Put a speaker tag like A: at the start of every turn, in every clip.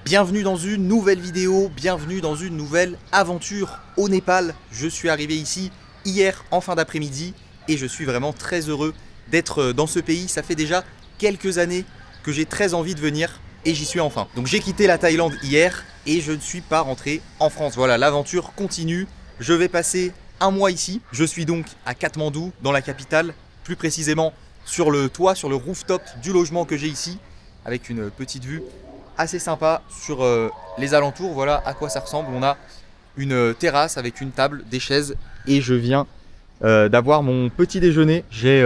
A: Bienvenue dans une nouvelle vidéo, bienvenue dans une nouvelle aventure au Népal. Je suis arrivé ici hier en fin d'après-midi et je suis vraiment très heureux d'être dans ce pays. Ça fait déjà quelques années que j'ai très envie de venir et j'y suis enfin. Donc j'ai quitté la Thaïlande hier et je ne suis pas rentré en France. Voilà, l'aventure continue. Je vais passer un mois ici. Je suis donc à Katmandou, dans la capitale, plus précisément sur le toit, sur le rooftop du logement que j'ai ici, avec une petite vue assez sympa sur les alentours. Voilà à quoi ça ressemble. On a une terrasse avec une table, des chaises et je viens d'avoir mon petit déjeuner. J'ai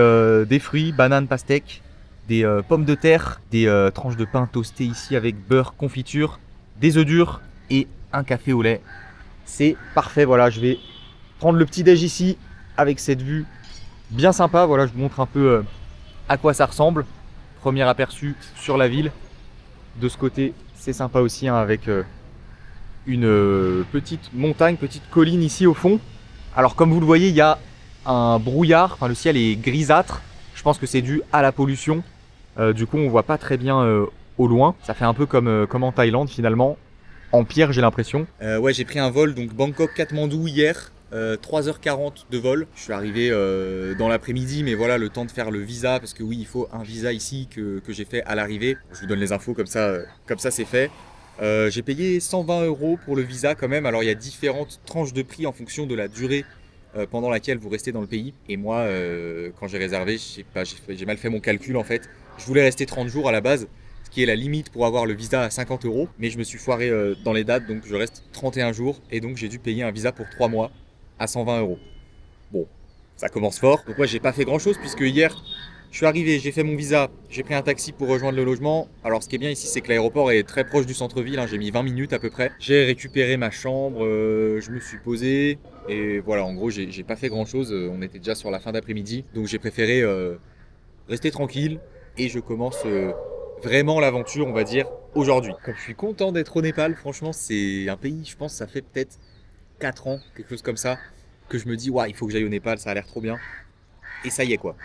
A: des fruits, bananes, pastèques, des pommes de terre, des tranches de pain toastées ici avec beurre, confiture, des œufs durs et un café au lait. C'est parfait. Voilà, je vais prendre le petit déj ici avec cette vue bien sympa. Voilà, je vous montre un peu à quoi ça ressemble. Premier aperçu sur la ville. De ce côté, c'est sympa aussi hein, avec une petite montagne, petite colline ici au fond. Alors comme vous le voyez, il y a un brouillard, enfin, le ciel est grisâtre. Je pense que c'est dû à la pollution. Du coup, on voit pas très bien au loin. Ça fait un peu comme en Thaïlande finalement. En pire, j'ai l'impression. Ouais, j'ai pris un vol, donc Bangkok-Katmandou hier. 3h40 de vol. Je suis arrivé dans l'après-midi, mais voilà, le temps de faire le visa, parce que oui, il faut un visa ici que j'ai fait à l'arrivée. Je vous donne les infos comme ça c'est fait. J'ai payé 120 € pour le visa quand même. Alors il y a différentes tranches de prix en fonction de la durée pendant laquelle vous restez dans le pays. Et moi, quand j'ai réservé, j'ai mal fait mon calcul en fait. Je voulais rester 30 jours à la base, ce qui est la limite pour avoir le visa à 50 €. Mais je me suis foiré dans les dates, donc je reste 31 jours. Et donc j'ai dû payer un visa pour 3 mois à 120 €. Bon, ça commence fort. Donc moi, j'ai pas fait grand chose puisque hier, je suis arrivé, j'ai fait mon visa, j'ai pris un taxi pour rejoindre le logement. Alors ce qui est bien ici, c'est que l'aéroport est très proche du centre-ville, hein. J'ai mis 20 minutes à peu près. J'ai récupéré ma chambre, je me suis posé et voilà, en gros, j'ai pas fait grand chose. On était déjà sur la fin d'après-midi, donc j'ai préféré rester tranquille et je commence vraiment l'aventure, on va dire, aujourd'hui. Comme je suis content d'être au Népal, franchement, c'est un pays, je pense, ça fait peut-être 4 ans, quelque chose comme ça, que je me dis, ouais, il faut que j'aille au Népal, ça a l'air trop bien. Et ça y est quoi,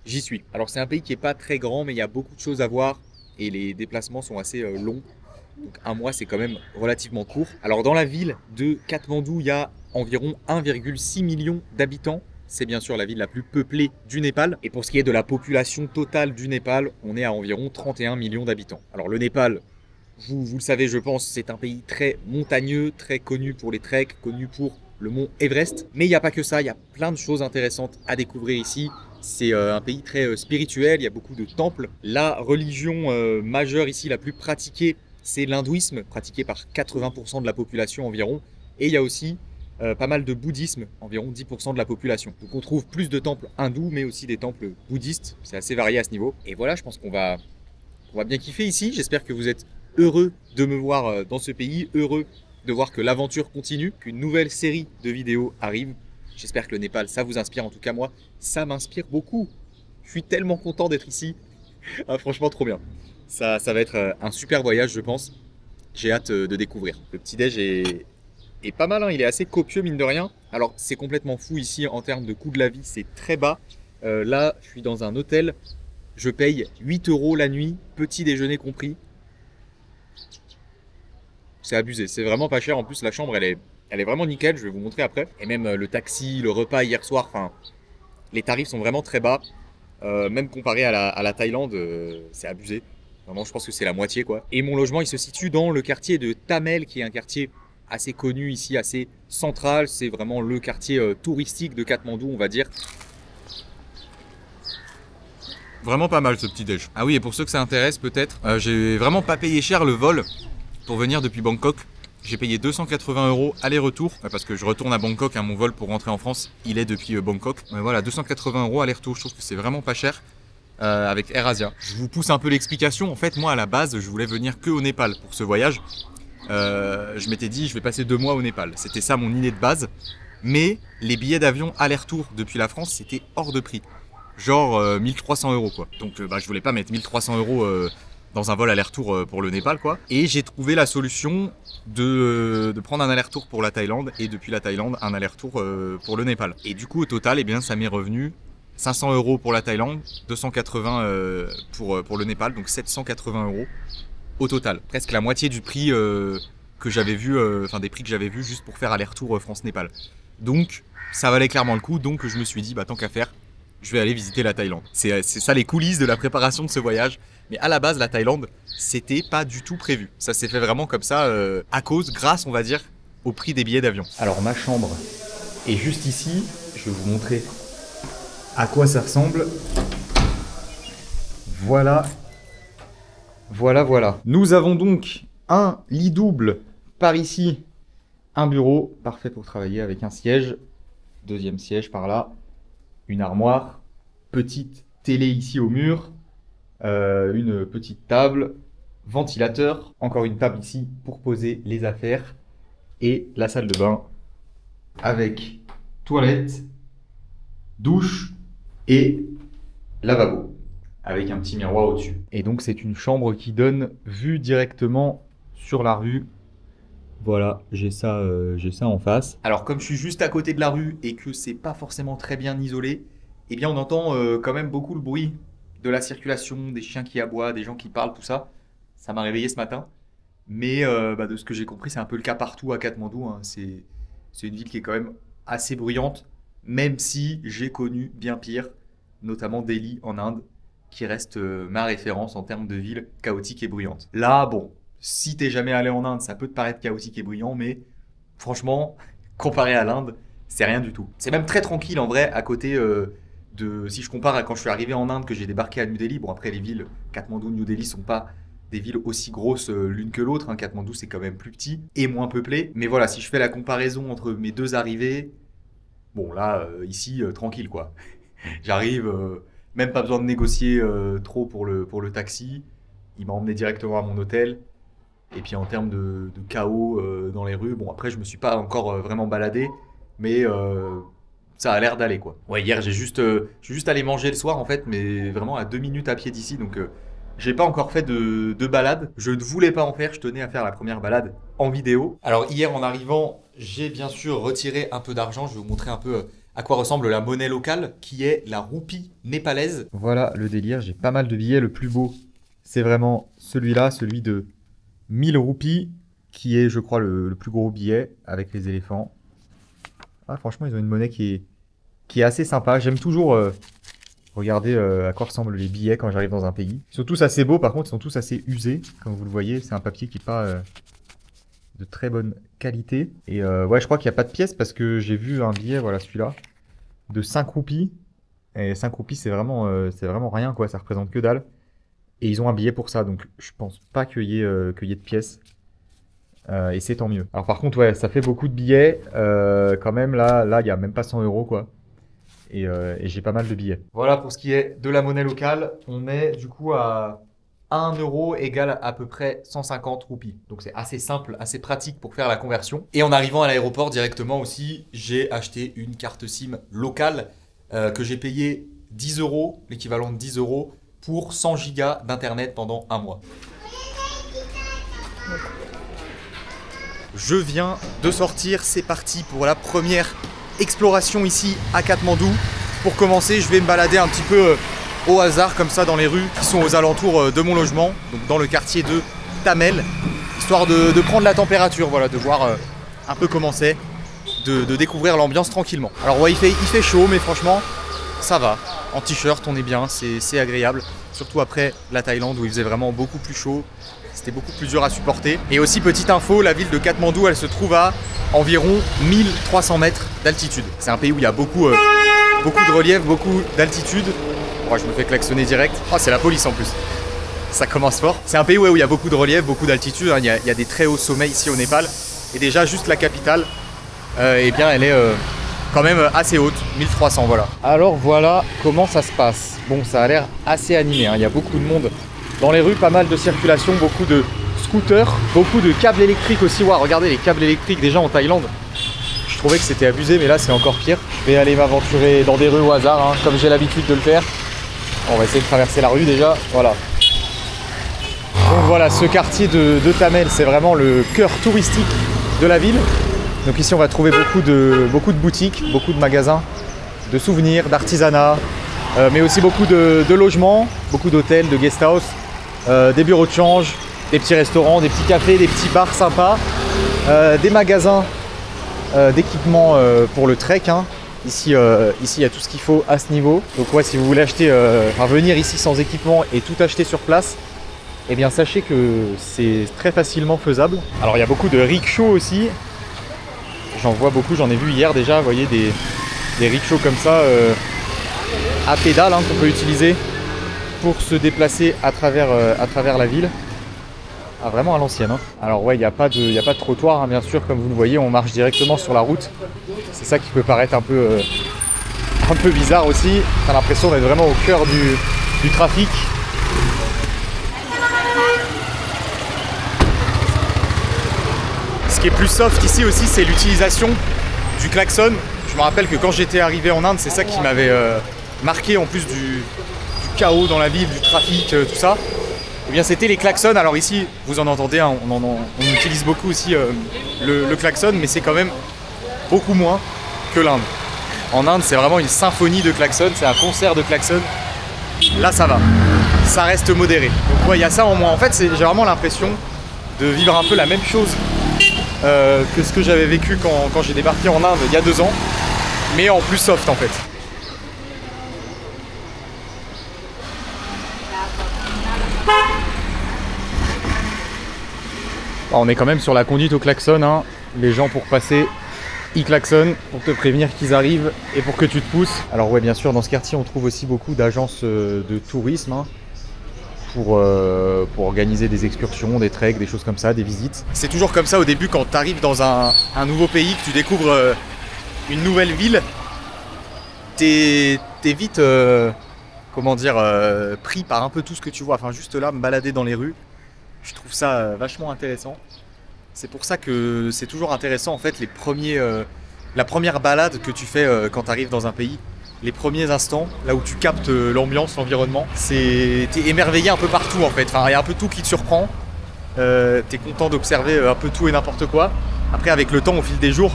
A: j'y suis. Alors c'est un pays qui est pas très grand, mais il y a beaucoup de choses à voir et les déplacements sont assez longs. Donc un mois, c'est quand même relativement court. Alors dans la ville de Katmandou, il y a environ 1,6 million d'habitants. C'est bien sûr la ville la plus peuplée du Népal. Et pour ce qui est de la population totale du Népal, on est à environ 31 millions d'habitants. Alors le Népal, vous le savez, je pense, c'est un pays très montagneux, très connu pour les treks, connu pour le mont Everest. Mais il n'y a pas que ça, il y a plein de choses intéressantes à découvrir ici. C'est un pays très spirituel, il y a beaucoup de temples. La religion majeure ici, la plus pratiquée, c'est l'hindouisme, pratiqué par 80% de la population environ. Et il y a aussi pas mal de bouddhisme, environ 10% de la population. Donc on trouve plus de temples hindous, mais aussi des temples bouddhistes. C'est assez varié à ce niveau. Et voilà, je pense qu'on va bien kiffer ici. J'espère que vous êtes heureux de me voir dans ce pays, heureux de voir que l'aventure continue, qu'une nouvelle série de vidéos arrive. J'espère que le Népal, ça vous inspire. En tout cas, moi, ça m'inspire beaucoup. Je suis tellement content d'être ici. Ah, franchement, trop bien. Ça va être un super voyage, je pense. J'ai hâte de découvrir. Le petit-déj est pas mal, hein. Il est assez copieux, mine de rien. Alors, c'est complètement fou ici en termes de coût de la vie. C'est très bas. Là, je suis dans un hôtel. Je paye 8 € la nuit, petit déjeuner compris. C'est abusé, c'est vraiment pas cher. En plus, la chambre, elle est vraiment nickel. Je vais vous montrer après. Et même le taxi, le repas hier soir, enfin, les tarifs sont vraiment très bas. Même comparé à la Thaïlande, c'est abusé. Vraiment, je pense que c'est la moitié, quoi. Et mon logement, il se situe dans le quartier de Thamel, qui est un quartier assez connu ici, assez central. C'est vraiment le quartier touristique de Katmandou, on va dire. Vraiment pas mal ce petit déj. Ah oui, et pour ceux que ça intéresse peut-être, j'ai vraiment pas payé cher le vol pour venir depuis Bangkok. J'ai payé 280 € aller-retour parce que je retourne à Bangkok, hein, mon vol pour rentrer en France, il est depuis Bangkok. Mais voilà, 280 € aller-retour, je trouve que c'est vraiment pas cher avec AirAsia. Je vous pousse un peu l'explication. En fait, moi à la base, je voulais venir que au Népal pour ce voyage. Je m'étais dit, je vais passer 2 mois au Népal. C'était ça mon idée de base. Mais les billets d'avion aller-retour depuis la France, c'était hors de prix. Genre 1300 € quoi. Donc je voulais pas mettre 1300 € dans un vol aller-retour pour le Népal quoi. Et j'ai trouvé la solution de prendre un aller-retour pour la Thaïlande et depuis la Thaïlande un aller-retour pour le Népal. Et du coup au total, eh bien, ça m'est revenu 500 € pour la Thaïlande, 280 pour le Népal, donc 780 €. au total. Presque la moitié du prix que j'avais vu, enfin des prix que j'avais vu juste pour faire aller-retour France-Népal. Donc ça valait clairement le coup, donc je me suis dit, bah tant qu'à faire, je vais aller visiter la Thaïlande. C'est ça les coulisses de la préparation de ce voyage. Mais à la base, la Thaïlande, c'était pas du tout prévu. Ça s'est fait vraiment comme ça, grâce, on va dire, au prix des billets d'avion. Alors ma chambre est juste ici. Je vais vous montrer à quoi ça ressemble. Voilà. Voilà. Nous avons donc un lit double par ici. Un bureau, parfait pour travailler avec un siège. Deuxième siège par là. Une armoire. Petite télé ici au mur. Une petite table. Ventilateur. Encore une table ici pour poser les affaires. Et la salle de bain avec toilette, douche et lavabo. Avec un petit miroir au-dessus. Et donc c'est une chambre qui donne vue directement sur la rue. Voilà, j'ai ça en face. Alors comme je suis juste à côté de la rue et que c'est pas forcément très bien isolé, eh bien on entend quand même beaucoup le bruit de la circulation, des chiens qui aboient, des gens qui parlent, tout ça. Ça m'a réveillé ce matin. Mais de ce que j'ai compris, c'est un peu le cas partout à Katmandou. Hein. C'est une ville qui est quand même assez bruyante, même si j'ai connu bien pire, notamment Delhi en Inde, qui reste ma référence en termes de ville chaotique et bruyante. Là, bon, si t'es jamais allé en Inde, ça peut te paraître chaotique et bruyant, mais franchement, comparé à l'Inde, c'est rien du tout. C'est même très tranquille en vrai, à côté si je compare à quand je suis arrivé en Inde, que j'ai débarqué à New Delhi. Bon, après, les villes Katmandou, New Delhi sont pas des villes aussi grosses l'une que l'autre. Hein. Katmandou, c'est quand même plus petit et moins peuplé. Mais voilà, si je fais la comparaison entre mes deux arrivées, bon là, ici, tranquille quoi. J'arrive... Même pas besoin de négocier trop pour le taxi. Il m'a emmené directement à mon hôtel. Et puis en termes de chaos dans les rues, bon après je me suis pas encore vraiment baladé, mais ça a l'air d'aller quoi. Ouais, hier je suis juste allé manger le soir en fait, mais vraiment à 2 minutes à pied d'ici, donc j'ai pas encore fait de balade. Je ne voulais pas en faire, je tenais à faire la première balade en vidéo. Alors hier en arrivant, j'ai bien sûr retiré un peu d'argent, je vais vous montrer un peu... à quoi ressemble la monnaie locale, qui est la roupie népalaise. Voilà le délire, j'ai pas mal de billets. Le plus beau, c'est vraiment celui-là, celui de 1000 roupies, qui est, je crois, le plus gros billet, avec les éléphants. Ah, franchement, ils ont une monnaie qui est assez sympa. J'aime toujours regarder à quoi ressemblent les billets quand j'arrive dans un pays. Ils sont tous assez beaux, par contre, ils sont tous assez usés. Comme vous le voyez, c'est un papier qui n'est pas... de très bonne qualité. Et ouais, je crois qu'il n'y a pas de pièces parce que j'ai vu un billet, voilà celui-là, de 5 roupies. Et 5 roupies, c'est vraiment rien, quoi. Ça représente que dalle. Et ils ont un billet pour ça, donc je pense pas qu'il y ait de pièces. Et c'est tant mieux. Alors par contre, ouais, ça fait beaucoup de billets. Quand même, là, il n'y a même pas 100 €, quoi. Et j'ai pas mal de billets. Voilà pour ce qui est de la monnaie locale. On est du coup à 1 € égale à peu près 150 roupies. Donc c'est assez simple, assez pratique pour faire la conversion. Et en arrivant à l'aéroport directement aussi, j'ai acheté une carte SIM locale que j'ai payé 10 €, l'équivalent de 10 € pour 100 gigas d'internet pendant un mois. Je viens de sortir, c'est parti pour la première exploration ici à Katmandou. Pour commencer, je vais me balader un petit peu au hasard comme ça dans les rues qui sont aux alentours de mon logement, donc dans le quartier de Thamel, histoire de prendre la température, voilà, de voir un peu comment c'est, de découvrir l'ambiance tranquillement. Alors ouais, il fait chaud, mais franchement ça va, en t-shirt on est bien, c'est agréable, surtout après la Thaïlande où il faisait vraiment beaucoup plus chaud, c'était beaucoup plus dur à supporter. Et aussi petite info, la ville de Katmandou elle se trouve à environ 1300 mètres d'altitude. C'est un pays où il y a beaucoup de relief, beaucoup d'altitude. Oh, je me fais klaxonner direct. Oh, c'est la police en plus. Ça commence fort. C'est un pays où il y a beaucoup de relief, beaucoup d'altitude. Hein. Il y a des très hauts sommets ici au Népal. Et déjà, juste la capitale, eh bien, elle est quand même assez haute. 1300, voilà. Alors, voilà comment ça se passe. Bon, ça a l'air assez animé. Hein. Il y a beaucoup de monde dans les rues, pas mal de circulation, beaucoup de scooters, beaucoup de câbles électriques aussi. Wow, regardez les câbles électriques déjà en Thaïlande. Je trouvais que c'était abusé, mais là, c'est encore pire. Je vais aller m'aventurer dans des rues au hasard, hein, comme j'ai l'habitude de le faire. On va essayer de traverser la rue déjà, voilà. Donc voilà, ce quartier de Thamel, c'est vraiment le cœur touristique de la ville. Donc ici, on va trouver beaucoup de boutiques, beaucoup de magasins, de souvenirs, d'artisanat, mais aussi beaucoup de logements, beaucoup d'hôtels, de guest house, des bureaux de change, Des petits restaurants, des petits cafés, des petits bars sympas, des magasins d'équipements pour le trek. Hein. Ici, il y a tout ce qu'il faut à ce niveau. Donc ouais, si vous voulez acheter, venir ici sans équipement et tout acheter sur place, eh bien sachez que c'est très facilement faisable. Alors il y a beaucoup de rickshaws aussi. J'en vois beaucoup, j'en ai vu hier déjà, vous voyez des rickshaws comme ça à pédales hein, qu'on peut utiliser pour se déplacer à travers la ville. Ah, vraiment à l'ancienne. Hein. Alors ouais, il n'y a pas de trottoir, hein, bien sûr, comme vous le voyez, on marche directement sur la route. C'est ça qui peut paraître un peu bizarre aussi. T'as l'impression d'être vraiment au cœur du trafic. Ce qui est plus soft ici aussi, c'est l'utilisation du klaxon. Je me rappelle que quand j'étais arrivé en Inde, c'est ça qui m'avait marqué en plus du chaos dans la ville, du trafic, tout ça. Eh bien c'était les klaxons. Alors ici, vous en entendez, hein, on utilise beaucoup aussi le klaxon, mais c'est quand même beaucoup moins que l'Inde. En Inde, c'est vraiment une symphonie de klaxons, c'est un concert de klaxons. Là, ça va. Ça reste modéré. Donc ouais, il y a ça en moins. En fait, j'ai vraiment l'impression de vivre un peu la même chose que ce que j'avais vécu quand j'ai débarqué en Inde il y a 2 ans, mais en plus soft en fait. On est quand même sur la conduite au klaxon, hein. Les gens pour passer, ils klaxonnent pour te prévenir qu'ils arrivent et pour que tu te pousses. Alors ouais, bien sûr, dans ce quartier, on trouve aussi beaucoup d'agences de tourisme hein, pour organiser des excursions, des treks, des choses comme ça, des visites. C'est toujours comme ça au début quand tu arrives dans un nouveau pays, que tu découvres une nouvelle ville, t'es vite, comment dire, pris par un peu tout ce que tu vois. Enfin, juste là, me balader dans les rues. Je trouve ça vachement intéressant. C'est pour ça que c'est toujours intéressant en fait la première balade que tu fais quand tu arrives dans un pays. Les premiers instants, là où tu captes l'ambiance, l'environnement, t'es émerveillé un peu partout en fait. Enfin, il y a un peu tout qui te surprend. T'es content d'observer un peu tout et n'importe quoi. Après, avec le temps, au fil des jours,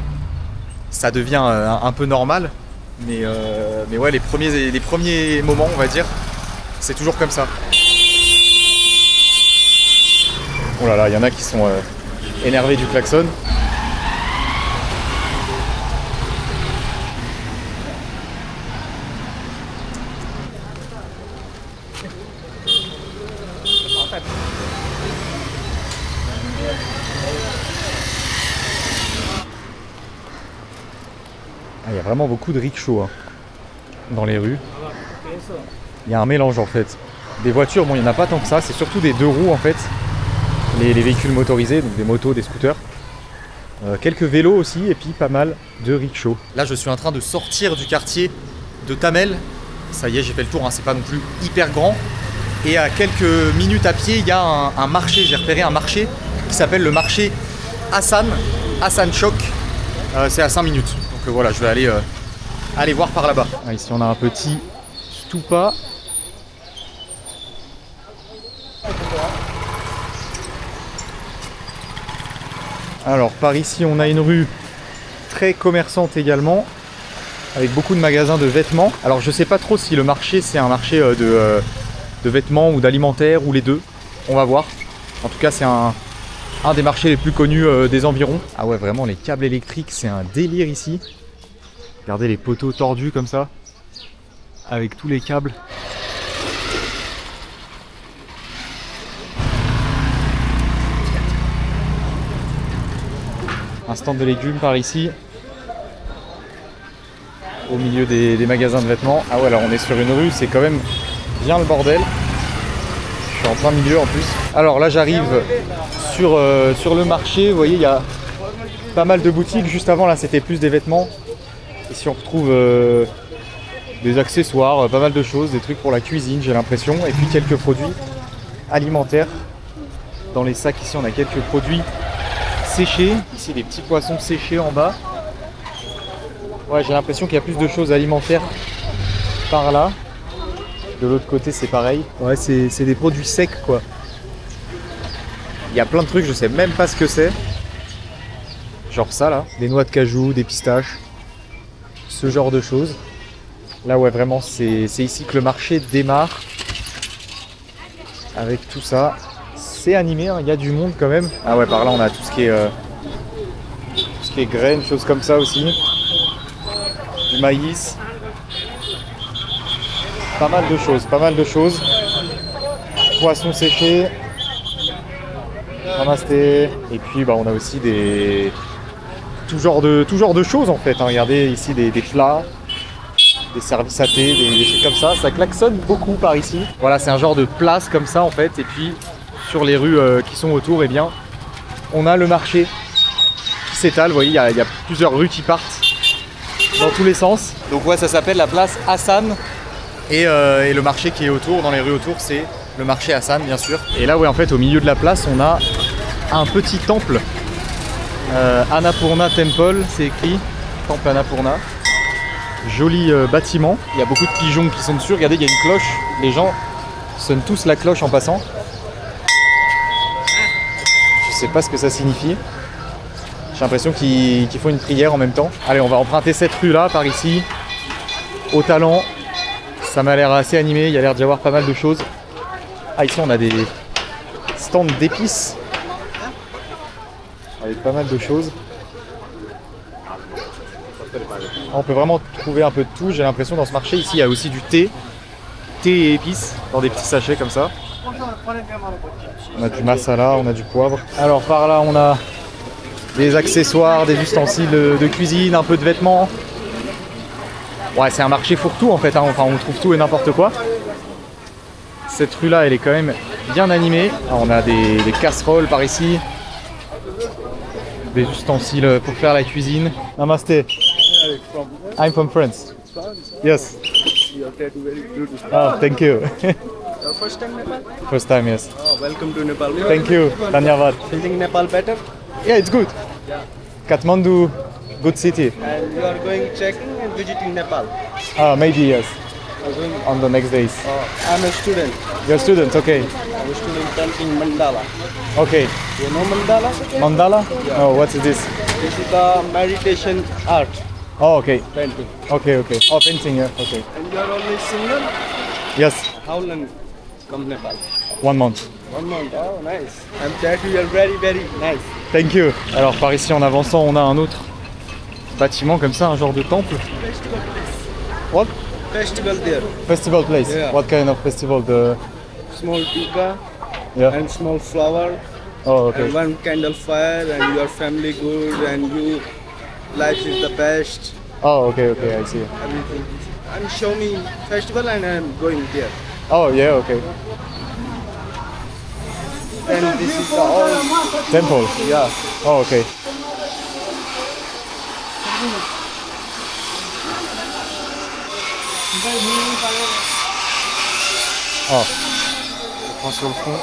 A: ça devient un peu normal. Mais ouais, les premiers moments, on va dire, c'est toujours comme ça. Oh là là, il y en a qui sont énervés du klaxon. Il y a vraiment beaucoup de rickshaws hein, dans les rues. Il y a un mélange en fait. Des voitures, bon il n'y en a pas tant que ça, c'est surtout des 2 roues en fait. Les véhicules motorisés, donc des motos, des scooters. Quelques vélos aussi et puis pas mal de rickshaws. Là je suis en train de sortir du quartier de Tamel. Ça y est, j'ai fait le tour, hein, c'est pas non plus hyper grand. Et à quelques minutes à pied, il y a un marché, j'ai repéré un marché qui s'appelle le marché Hassan Chowk. C'est à 5 minutes. Donc voilà, je vais aller voir par là-bas. Ah, ici on a un petit stupa. Alors par ici on a une rue très commerçante également, avec beaucoup de magasins de vêtements. Alors je sais pas trop si le marché c'est un marché de vêtements ou d'alimentaire ou les deux. On va voir. En tout cas c'est un des marchés les plus connus des environs. Ah ouais, vraiment les câbles électriques c'est un délire ici. Regardez les poteaux tordus comme ça, avec tous les câbles. Un stand de légumes par ici, au milieu des magasins de vêtements. Ah ouais, alors on est sur une rue, c'est quand même bien le bordel. Je suis en plein milieu en plus. Alors là j'arrive sur le marché, vous voyez il y a pas mal de boutiques. Juste avant là c'était plus des vêtements. Ici on retrouve des accessoires, pas mal de choses, des trucs pour la cuisine j'ai l'impression. Et puis quelques produits alimentaires. Dans les sacs ici on a quelques produits séchés. Ici des petits poissons séchés en bas. Ouais, j'ai l'impression qu'il y a plus de choses alimentaires par là. De l'autre côté c'est pareil. Ouais, c'est des produits secs quoi. Il y a plein de trucs, je sais même pas ce que c'est. Genre ça là, des noix de cajou, des pistaches, ce genre de choses. Là ouais, vraiment c'est ici que le marché démarre. Avec tout ça,
B: assez animé, hein. Il y a du monde quand même. Ah ouais, par là on a tout ce qui est graines, choses comme ça aussi. Du maïs. Pas mal de choses, pas mal de choses. Poissons séchés. Namasté. Et puis bah, on a aussi tout genre de choses en fait, hein. Regardez ici des plats, des services à thé, des trucs comme ça. Ça klaxonne beaucoup par ici. Voilà, c'est un genre de place comme ça en fait. Et puis sur les rues qui sont autour, eh bien, on a le marché qui s'étale. Vous voyez, il y a plusieurs rues qui partent dans tous les sens. Donc ouais, ça s'appelle la place Hassan. Et le marché qui est autour, dans les rues autour, c'est le marché Hassan, bien sûr. Et là, ouais, en fait, au milieu de la place, on a un petit temple. Annapurna Temple, c'est écrit. Temple Annapurna. Joli bâtiment. Il y a beaucoup de pigeons qui sont dessus. Regardez, il y a une cloche. Les gens sonnent tous la cloche en passant. Je sais pas ce que ça signifie. J'ai l'impression qu'ils font une prière en même temps. Allez, on va emprunter cette rue-là, par ici. Au talent. Ça m'a l'air assez animé, il y a l'air d'y avoir pas mal de choses. Ah, ici on a des stands d'épices. Avec pas mal de choses. On peut vraiment trouver un peu de tout, j'ai l'impression dans ce marché. Ici il y a aussi du thé. Thé et épices, dans des petits sachets comme ça. On a du masala, on a du poivre. Alors par là on a des accessoires, des ustensiles de cuisine, un peu de vêtements. Ouais, c'est un marché fourre-tout en fait, hein. Enfin on trouve tout et n'importe quoi. Cette rue là elle est quand même bien animée. Alors, on a des casseroles par ici, des ustensiles pour faire la cuisine. Namaste. I'm from France. Yes. Oh, thank you.
C: First time Nepal?
B: First time, yes.
C: Oh, welcome to Nepal.
B: Thank you. Dhanyavad.
C: Feeling Nepal better?
B: Yeah, it's good.
C: Yeah.
B: Kathmandu, good city.
C: And you are going checking and visiting Nepal?
B: Maybe yes.
C: You are going?
B: On the next days.
C: I'm a student.
B: You're a student, okay.
C: I'm a student in Mandala.
B: Okay.
C: You know Mandala?
B: Mandala?
C: Yeah.
B: Oh, what is this?
C: This is the meditation art
B: Oh, okay.
C: painting.
B: Okay, okay. Oh, painting, yeah, okay.
C: And you are only single?
B: Yes,
C: How long come Nepal?
B: 1 month.
C: 1 month. Oh, nice. I'm glad you are very, very nice.
B: Thank you. Alors par ici en avançant, on a un autre bâtiment comme ça, un genre de temple.
C: Festival place.
B: What?
C: Festival there.
B: Festival place.
C: Yeah.
B: What kind of festival?
C: Small tika
B: Yeah.
C: and small flower.
B: Oh, okay.
C: And one candle fire and your family good and you life is the best,
B: Oh, okay, okay. I see.
C: everything. I'm showing festival and I'm going there.
B: Oh, yeah, okay.
C: And this is the all,
B: Temple.
C: yeah.
B: Oh, okay. Oh. Le point sur le front.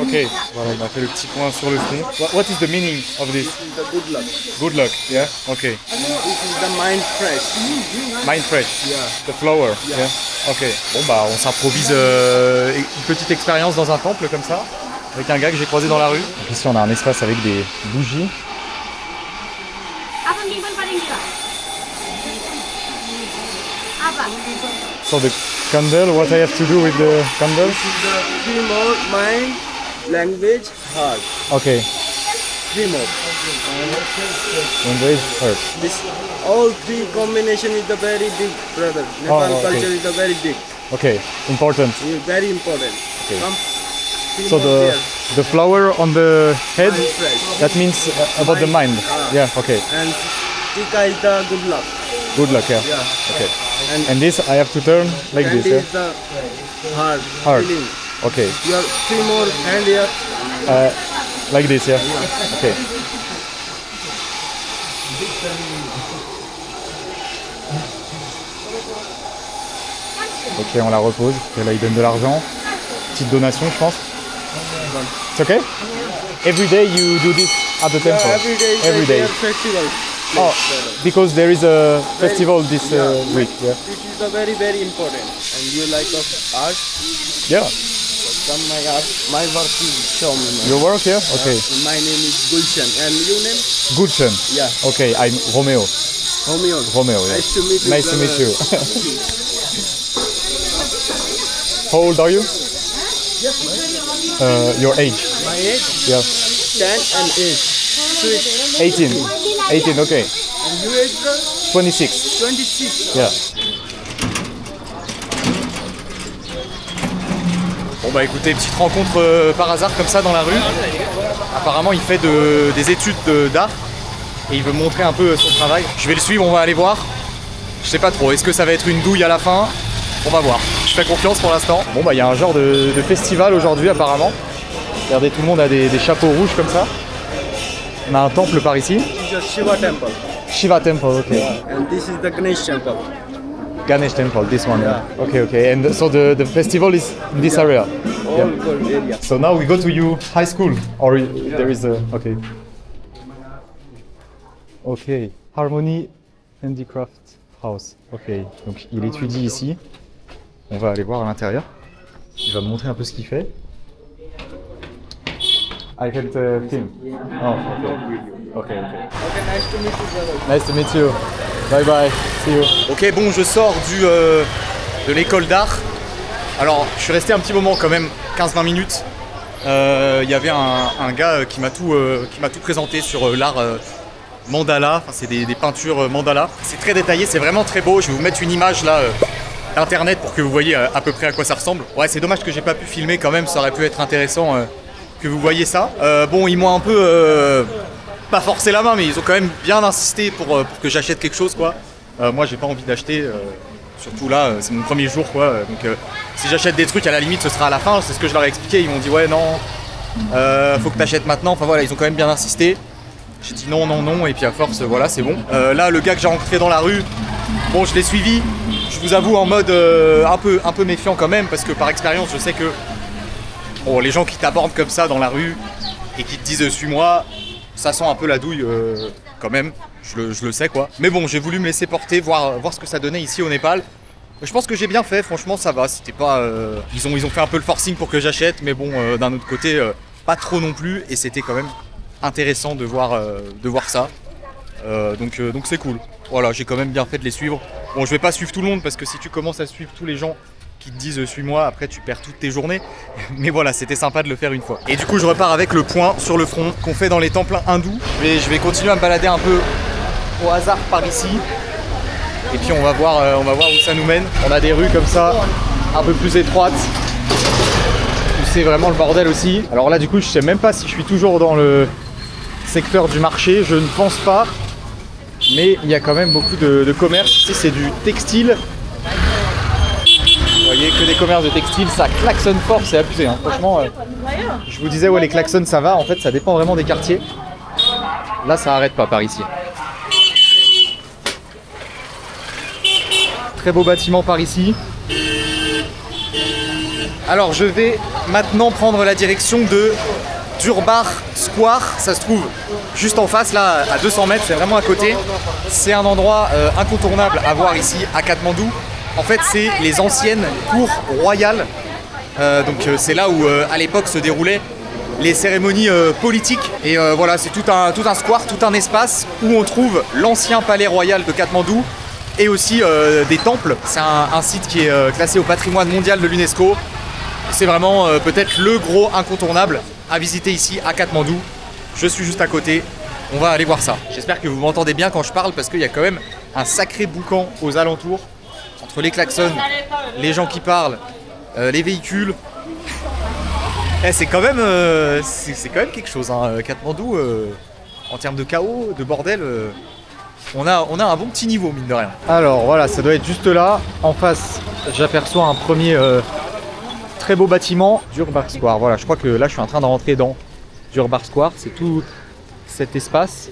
B: Ok. Voilà, il m'a fait le petit point sur le front. What is the meaning of this?
C: This is the good luck.
B: Good luck. Yeah. Okay.
C: And this is the mind fresh.
B: Mind fresh.
C: Yeah.
B: The flower. Yeah. Ok. Bon bah on s'improvise une petite expérience dans un temple comme ça, avec un gars que j'ai croisé dans la rue. Donc ici on a un espace avec des bougies.
D: Apa nyimpan paling gila? Apa?
B: So the candle, what I have to do with the candle?
C: This is the three more mind, language, heart.
B: Okay.
C: Three more.
B: Language, herb.
C: This all three combination is the very big, brother. Nepal
B: okay.
C: culture is the very big.
B: Okay. Important.
C: Very important.
B: Okay.
C: Come, three
B: So
C: more
B: the flower on the head,
C: Mind fresh.
B: that means about the mind. Yeah. Okay.
C: And tika is the good luck.
B: Good luck. Yeah.
C: Yeah.
B: Okay.
C: And
B: And this I have to turn like
C: hand
B: this.
C: is the heart.
B: Heart.
C: Feeling.
B: Okay.
C: Your three more hand here.
B: Like this. Yeah. Okay. Ok, on la repose. Et là, il donne de l'argent. Petite donation, je pense. It's okay? Every day you do this at the temple?
C: Yeah, every day is
B: Every day.
C: their festival.
B: Oh, because there is a festival this week. Yeah.
C: This is the very, very important. And you like of art?
B: Yeah.
C: Come my art. My work is show me. Man.
B: Your work here? Okay.
C: My name is Gulshan. And your name?
B: Gulshan.
C: Yeah.
B: Okay, I'm Romeo.
C: Romeo.
B: Romeo, yeah.
C: Nice to meet you.
B: Nice to meet
C: brother.
B: you. How old are you? Your age?
C: My age?
B: Yeah.
C: 10 and 8.
B: 18. 18, okay.
C: And your age, bro?
B: 26.
C: 26.
B: Yeah.
A: Bon bah écoutez, petite rencontre par hasard comme ça dans la rue. Apparemment il fait des études d'art et il veut montrer un peu son travail. Je vais le suivre, on va aller voir. Je sais pas trop, est-ce que ça va être une douille à la fin? On va voir. Je fais confiance pour l'instant. Bon bah il y a un genre de festival aujourd'hui apparemment. Regardez, tout le monde a des chapeaux rouges comme ça. On a un temple par ici.
C: This is a Shiva temple.
B: Shiva temple, okay.
C: And this is the Ganesh temple.
B: Ganesh temple, this one. Yeah. Okay, okay. And so the festival is in this area.
C: All good area.
B: So now we go to your high school, or there is a okay. Okay, Harmony Handicraft House. Okay, donc il étudie ici. On va aller voir à l'intérieur. Il va me montrer un peu ce qu'il fait. I can't film. Oh, okay. Okay, okay.
C: Okay, nice to meet you, brother.
B: Nice to meet you. Bye bye. See you.
A: Ok, bon, je sors de l'école d'art. Alors, je suis resté un petit moment quand même, 15-20 minutes. Il y avait un gars qui m'a tout présenté sur l'art mandala. Enfin, c'est des peintures mandala. C'est très détaillé, c'est vraiment très beau. Je vais vous mettre une image là d'internet pour que vous voyez à peu près à quoi ça ressemble. Ouais, c'est dommage que j'ai pas pu filmer quand même. Ça aurait pu être intéressant que vous voyez ça. Bon, ils m'ont un peu pas forcé la main, mais ils ont quand même bien insisté pour que j'achète quelque chose, quoi. Moi, j'ai pas envie d'acheter. Surtout là, c'est mon premier jour, quoi. Donc, si j'achète des trucs, à la limite, ce sera à la fin. C'est ce que je leur ai expliqué. Ils m'ont dit, ouais, non, faut que t'achètes maintenant. Enfin voilà, ils ont quand même bien insisté. J'ai dit non, non, non. Et puis à force, voilà, c'est bon. Là, le gars que j'ai rencontré dans la rue, bon, je l'ai suivi. Je vous avoue, en mode un peu méfiant quand même, parce que par expérience, je sais que bon, les gens qui t'abordent comme ça dans la rue et qui te disent suis-moi, ça sent un peu la douille quand même. Je le sais, quoi. Mais bon, j'ai voulu me laisser porter, voir ce que ça donnait ici au Népal. Je pense que j'ai bien fait, franchement ça va, c'était pas... Ils ont fait un peu le forcing pour que j'achète, mais bon, d'un autre côté, pas trop non plus, et c'était quand même intéressant de voir ça. Donc c'est cool. Voilà, j'ai quand même bien fait de les suivre. Bon, je vais pas suivre tout le monde, parce que si tu commences à suivre tous les gens qui te disent suis-moi, après tu perds toutes tes journées. Mais voilà, c'était sympa de le faire une fois. Et du coup, je repars avec le point sur le front qu'on fait dans les temples hindous. Je vais continuer à me balader un peu au hasard par ici. Et puis on va voir où ça nous mène. On a des rues comme ça, un peu plus étroites, où c'est vraiment le bordel aussi. Alors là du coup je sais même pas si je suis toujours dans le secteur du marché, je ne pense pas. Mais il y a quand même beaucoup de commerces. Ici c'est du textile. Vous voyez que des commerces de textile, ça klaxonne fort, c'est abusé. Hein. Franchement, je vous disais ouais les klaxons ça va, en fait ça dépend vraiment des quartiers. Là ça arrête pas par ici. Très beau bâtiment par ici. Alors je vais maintenant prendre la direction de Durbar Square. Ça se trouve juste en face là, à 200 mètres, c'est vraiment à côté. C'est un endroit incontournable à voir ici à Katmandou. En fait c'est les anciennes cours royales. Donc c'est là où à l'époque se déroulaient les cérémonies politiques. Et voilà, c'est tout un square, tout un espace où on trouve l'ancien palais royal de Katmandou. Et aussi des temples. C'est un site qui est classé au patrimoine mondial de l'UNESCO. C'est vraiment peut-être le gros incontournable à visiter ici à Katmandou. Je suis juste à côté, on va aller voir ça. J'espère que vous m'entendez bien quand je parle parce qu'il y a quand même un sacré boucan aux alentours. Entre les klaxons, les gens qui parlent, les véhicules. C'est quand même quelque chose, hein. Katmandou, en termes de chaos, de bordel. On a un bon petit niveau, mine de rien. Alors voilà, ça doit être juste là. En face, j'aperçois un premier très beau bâtiment, Durbar Square. Voilà, je crois que là, je suis en train de rentrer dans Durbar Square. C'est tout cet espace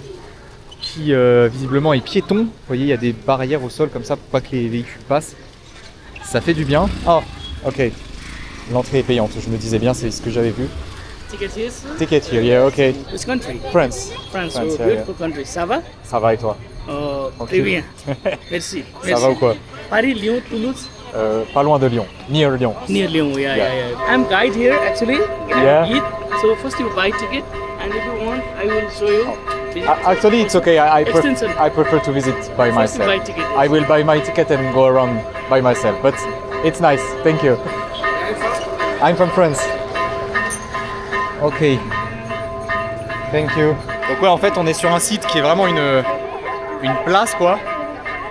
A: qui visiblement est piéton. Vous voyez, il y a des barrières au sol comme ça pour pas que les véhicules passent. Ça fait du bien. Ah, ok. L'entrée est payante, je me disais bien, c'est ce que j'avais vu.
D: Ticket here, sir?
B: Ticket here, yeah, ok.
D: Which country?
B: France.
D: France,
B: France,
D: oh,
B: yeah,
D: beautiful country. Ça va?
B: Ça va et toi?
D: Très bien. Merci.
B: Ça va ou quoi?
D: Paris, Lyon, Toulouse?
B: Pas loin de Lyon. Near Lyon.
D: Near Lyon, yeah. I'm guide here actually.
B: Yeah.
D: Eat. So first you buy ticket, and if you want, I will show you.
B: Actually, it's okay. I
D: Extension.
B: prefer to visit by
D: First you
B: myself.
D: buy ticket.
B: I will buy my ticket and go around by myself. But it's nice. Thank you. I'm from France. Ok. Thank you. Donc ouais, en fait, on est sur un site qui est vraiment une place, quoi.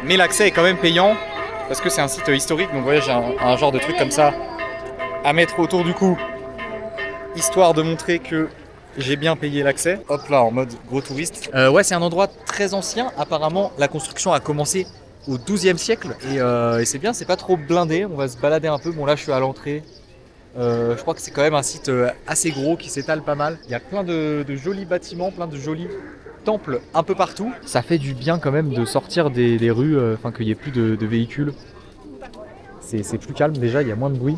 B: Mais l'accès est quand même payant parce que c'est un site historique. Donc vous voyez, j'ai un genre de truc comme ça à mettre autour du cou, histoire de montrer que j'ai bien payé l'accès. Hop là, en mode gros touriste. Ouais, c'est un endroit très ancien. Apparemment, la construction a commencé au XIIe siècle. Et c'est bien, c'est pas trop blindé. On va se balader un peu. Bon, là, je suis à l'entrée. Je crois que c'est quand même un site assez gros qui s'étale pas mal. Il y a plein de jolis bâtiments, plein de jolis temples un peu partout. Ça fait du bien quand même de sortir des rues, enfin qu'il n'y ait plus de véhicules. C'est plus calme déjà, il y a moins de bruit.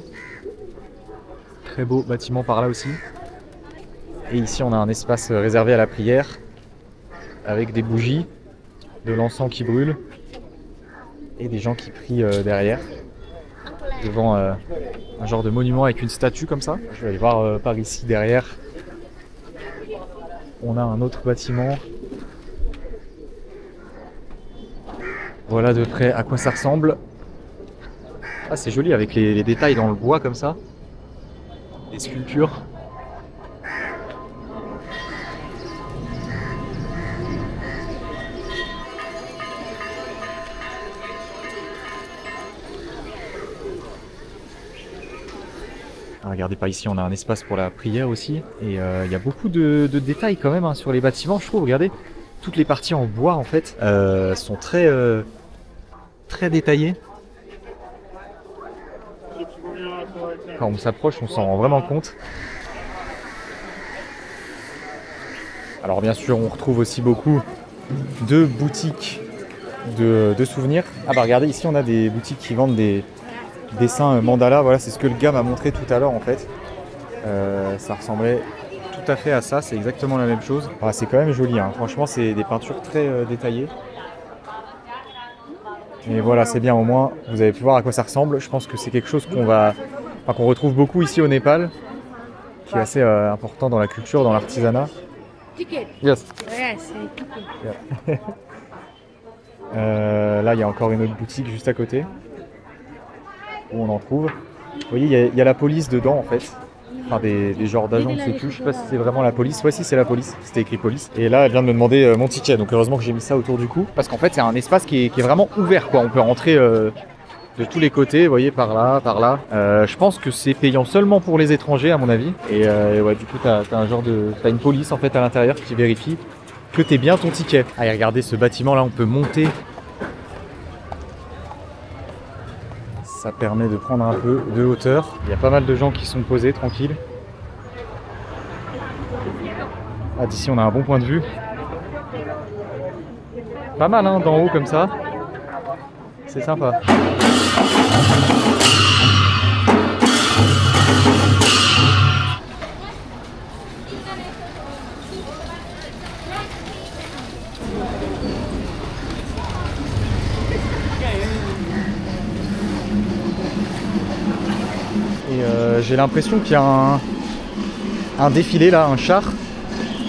B: Très beau bâtiment par là aussi. Et ici on a un espace réservé à la prière avec des bougies, de l'encens qui brûle et des gens qui prient derrière devant un genre de monument avec une statue comme ça. Je vais aller voir par ici derrière. On a un autre bâtiment. Voilà de près à quoi ça ressemble. Ah, c'est joli avec les détails dans le bois comme ça. Les sculptures. Ah, regardez par ici, on a un espace pour la prière aussi. Et il y a beaucoup de détails quand même hein, sur les bâtiments, je trouve. Regardez, toutes les parties en bois en fait sont très détaillées. Quand on s'approche, on s'en rend vraiment compte. Alors bien sûr, on retrouve aussi beaucoup de boutiques de souvenirs. Ah bah regardez, ici on a des boutiques qui vendent des dessins mandala. Voilà, c'est ce que le gars m'a montré tout à l'heure en fait. Ça ressemblait tout à fait à ça, c'est exactement la même chose. Ah, c'est quand même joli, hein. Franchement c'est des peintures très détaillées. Et voilà, c'est bien, au moins vous avez pu voir à quoi ça ressemble. Je pense que c'est quelque chose qu'on retrouve beaucoup ici au Népal, qui est assez important dans la culture, dans l'artisanat. Yes. Yeah. Là, il y a encore une autre boutique juste à côté, où on en trouve. Vous voyez, il y a la police dedans en fait. Enfin, des genres d'agents de sécu, je sais pas si c'est vraiment la police. Ouais, si, c'est la police, c'était écrit police. Et là, elle vient de me demander mon ticket, donc heureusement que j'ai mis ça autour du cou. Parce qu'en fait, c'est un espace qui est vraiment ouvert, quoi. On peut rentrer de tous les côtés, vous voyez, par là, par là. Je pense que c'est payant seulement pour les étrangers, à mon avis. Et ouais, du coup, t'as une police en fait à l'intérieur qui vérifie que t'es bien ton ticket. Allez, regardez ce bâtiment là, on peut monter. Ça permet de prendre un peu de hauteur. Il y a pas mal de gens qui sont posés tranquilles. Ah, d'ici on a un bon point de vue. Pas mal hein, d'en haut comme ça. C'est sympa. J'ai l'impression qu'il y a un défilé là, un char.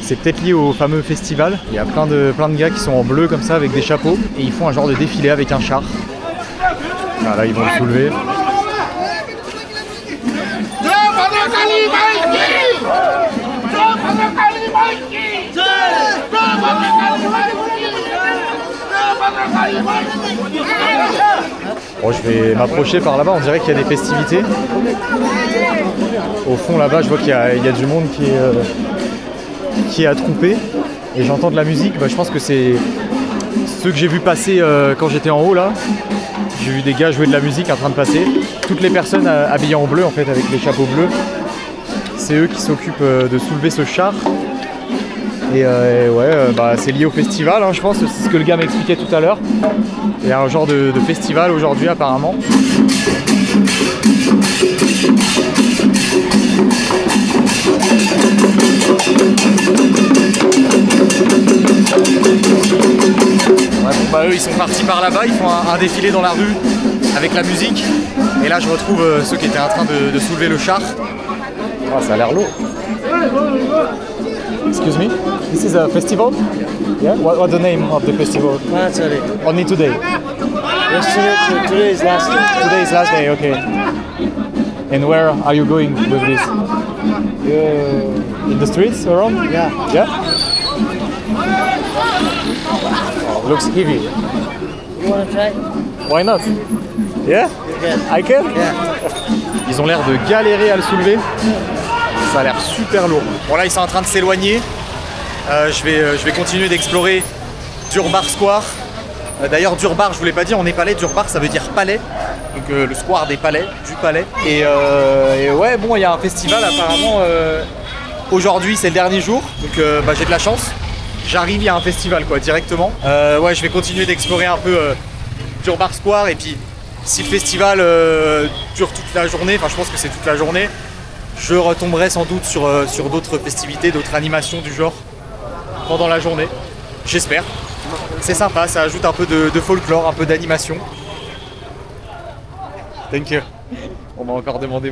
B: C'est peut-être lié au fameux festival. Il y a plein de gars qui sont en bleu comme ça avec des chapeaux et ils font un genre de défilé avec un char. Voilà, ils vont le soulever. Bon, je vais m'approcher par là-bas, on dirait qu'il y a des festivités. Au fond là-bas, je vois qu'il y a du monde qui est attroupé. Et j'entends de la musique, bah, je pense que c'est ceux que j'ai vu passer quand j'étais en haut là. J'ai vu des gars jouer de la musique en train de passer. Toutes les personnes habillées en bleu en fait, avec les chapeaux bleus. C'est eux qui s'occupent de soulever ce char. Et ouais, bah, c'est lié au festival, hein, je pense, c'est ce que le gars m'expliquait tout à l'heure. Il y a un genre de festival aujourd'hui apparemment. Ouais, bon, bah, eux ils sont partis par là-bas, ils font un défilé dans la rue avec la musique. Et là je retrouve ceux qui étaient en train de soulever le char. Oh, ça a l'air lourd. Excuse me, this is a festival? Yeah? What's the name of the festival?
E: Actually,
B: Only today.
E: yesterday, today is last day.
B: Today is last day, okay. And where are you going with this? In the streets around?
E: Yeah.
B: Yeah? Oh, looks heavy.
E: You want to try?
B: Why not? Yeah?
E: Yes.
B: I can?
E: Yeah.
B: Ils ont l'air de galérer à le soulever. Ça a l'air super lourd. Bon là ils sont en train de s'éloigner. Je vais continuer d'explorer Durbar Square. D'ailleurs Durbar, je vous l'ai pas dit, en népalais, Durbar ça veut dire palais. Donc le square des palais, du palais. Et ouais bon il y a un festival apparemment. Aujourd'hui c'est le dernier jour. Donc j'ai de la chance. J'arrive, il y a un festival quoi directement. Ouais je vais continuer d'explorer un peu Durbar Square et puis si le festival dure toute la journée, enfin je pense que c'est toute la journée, je retomberai sans doute sur d'autres festivités, d'autres animations du genre pendant la journée. J'espère. C'est sympa, ça ajoute un peu de folklore, un peu d'animation. Thank you. On m'a encore demandé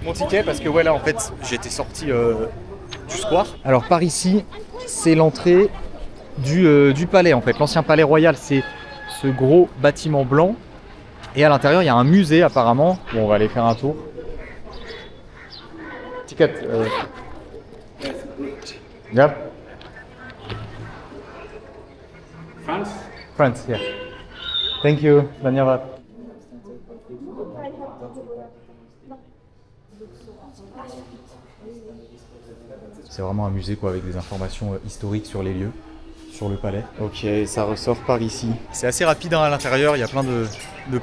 B: mon ticket parce que ouais là en fait j'étais sorti du square. Alors par ici c'est l'entrée du palais en fait. L'ancien palais royal c'est ce gros bâtiment blanc. Et à l'intérieur, il y a un musée apparemment. Bon, on va aller faire un tour. Ticket. Yep.
D: France?
B: France, yeah. Thank you. Dhanyavad. C'est vraiment un musée quoi, avec des informations historiques sur les lieux. Sur le palais. Ok, ça ressort par ici. C'est assez rapide hein, à l'intérieur, il y a plein de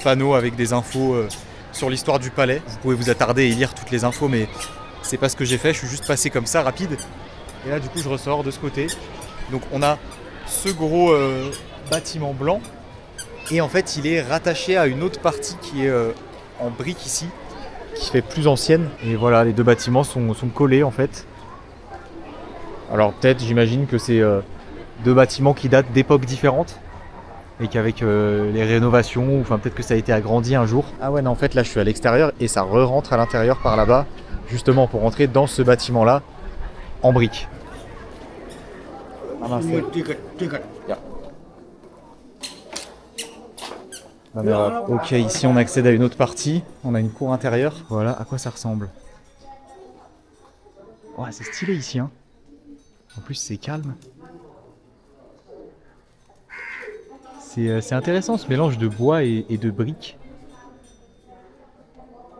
B: panneaux avec des infos sur l'histoire du palais. Vous pouvez vous attarder et lire toutes les infos, mais c'est pas ce que j'ai fait, je suis juste passé comme ça, rapide. Et là du coup je ressors de ce côté. Donc on a ce gros bâtiment blanc, et en fait il est rattaché à une autre partie qui est en briques ici, qui fait plus ancienne. Et voilà, les deux bâtiments sont collés en fait. Alors peut-être, j'imagine que c'est... deux bâtiments qui datent d'époques différentes et qu'avec les rénovations, enfin peut-être que ça a été agrandi un jour. Ah ouais non en fait là je suis à l'extérieur et ça re-rentre à l'intérieur par là-bas justement pour rentrer dans ce bâtiment là en briques. Ok, ici on accède à une autre partie, on a une cour intérieure. Voilà à quoi ça ressemble. Ouais c'est stylé ici hein. En plus c'est calme. C'est intéressant ce mélange de bois et de briques.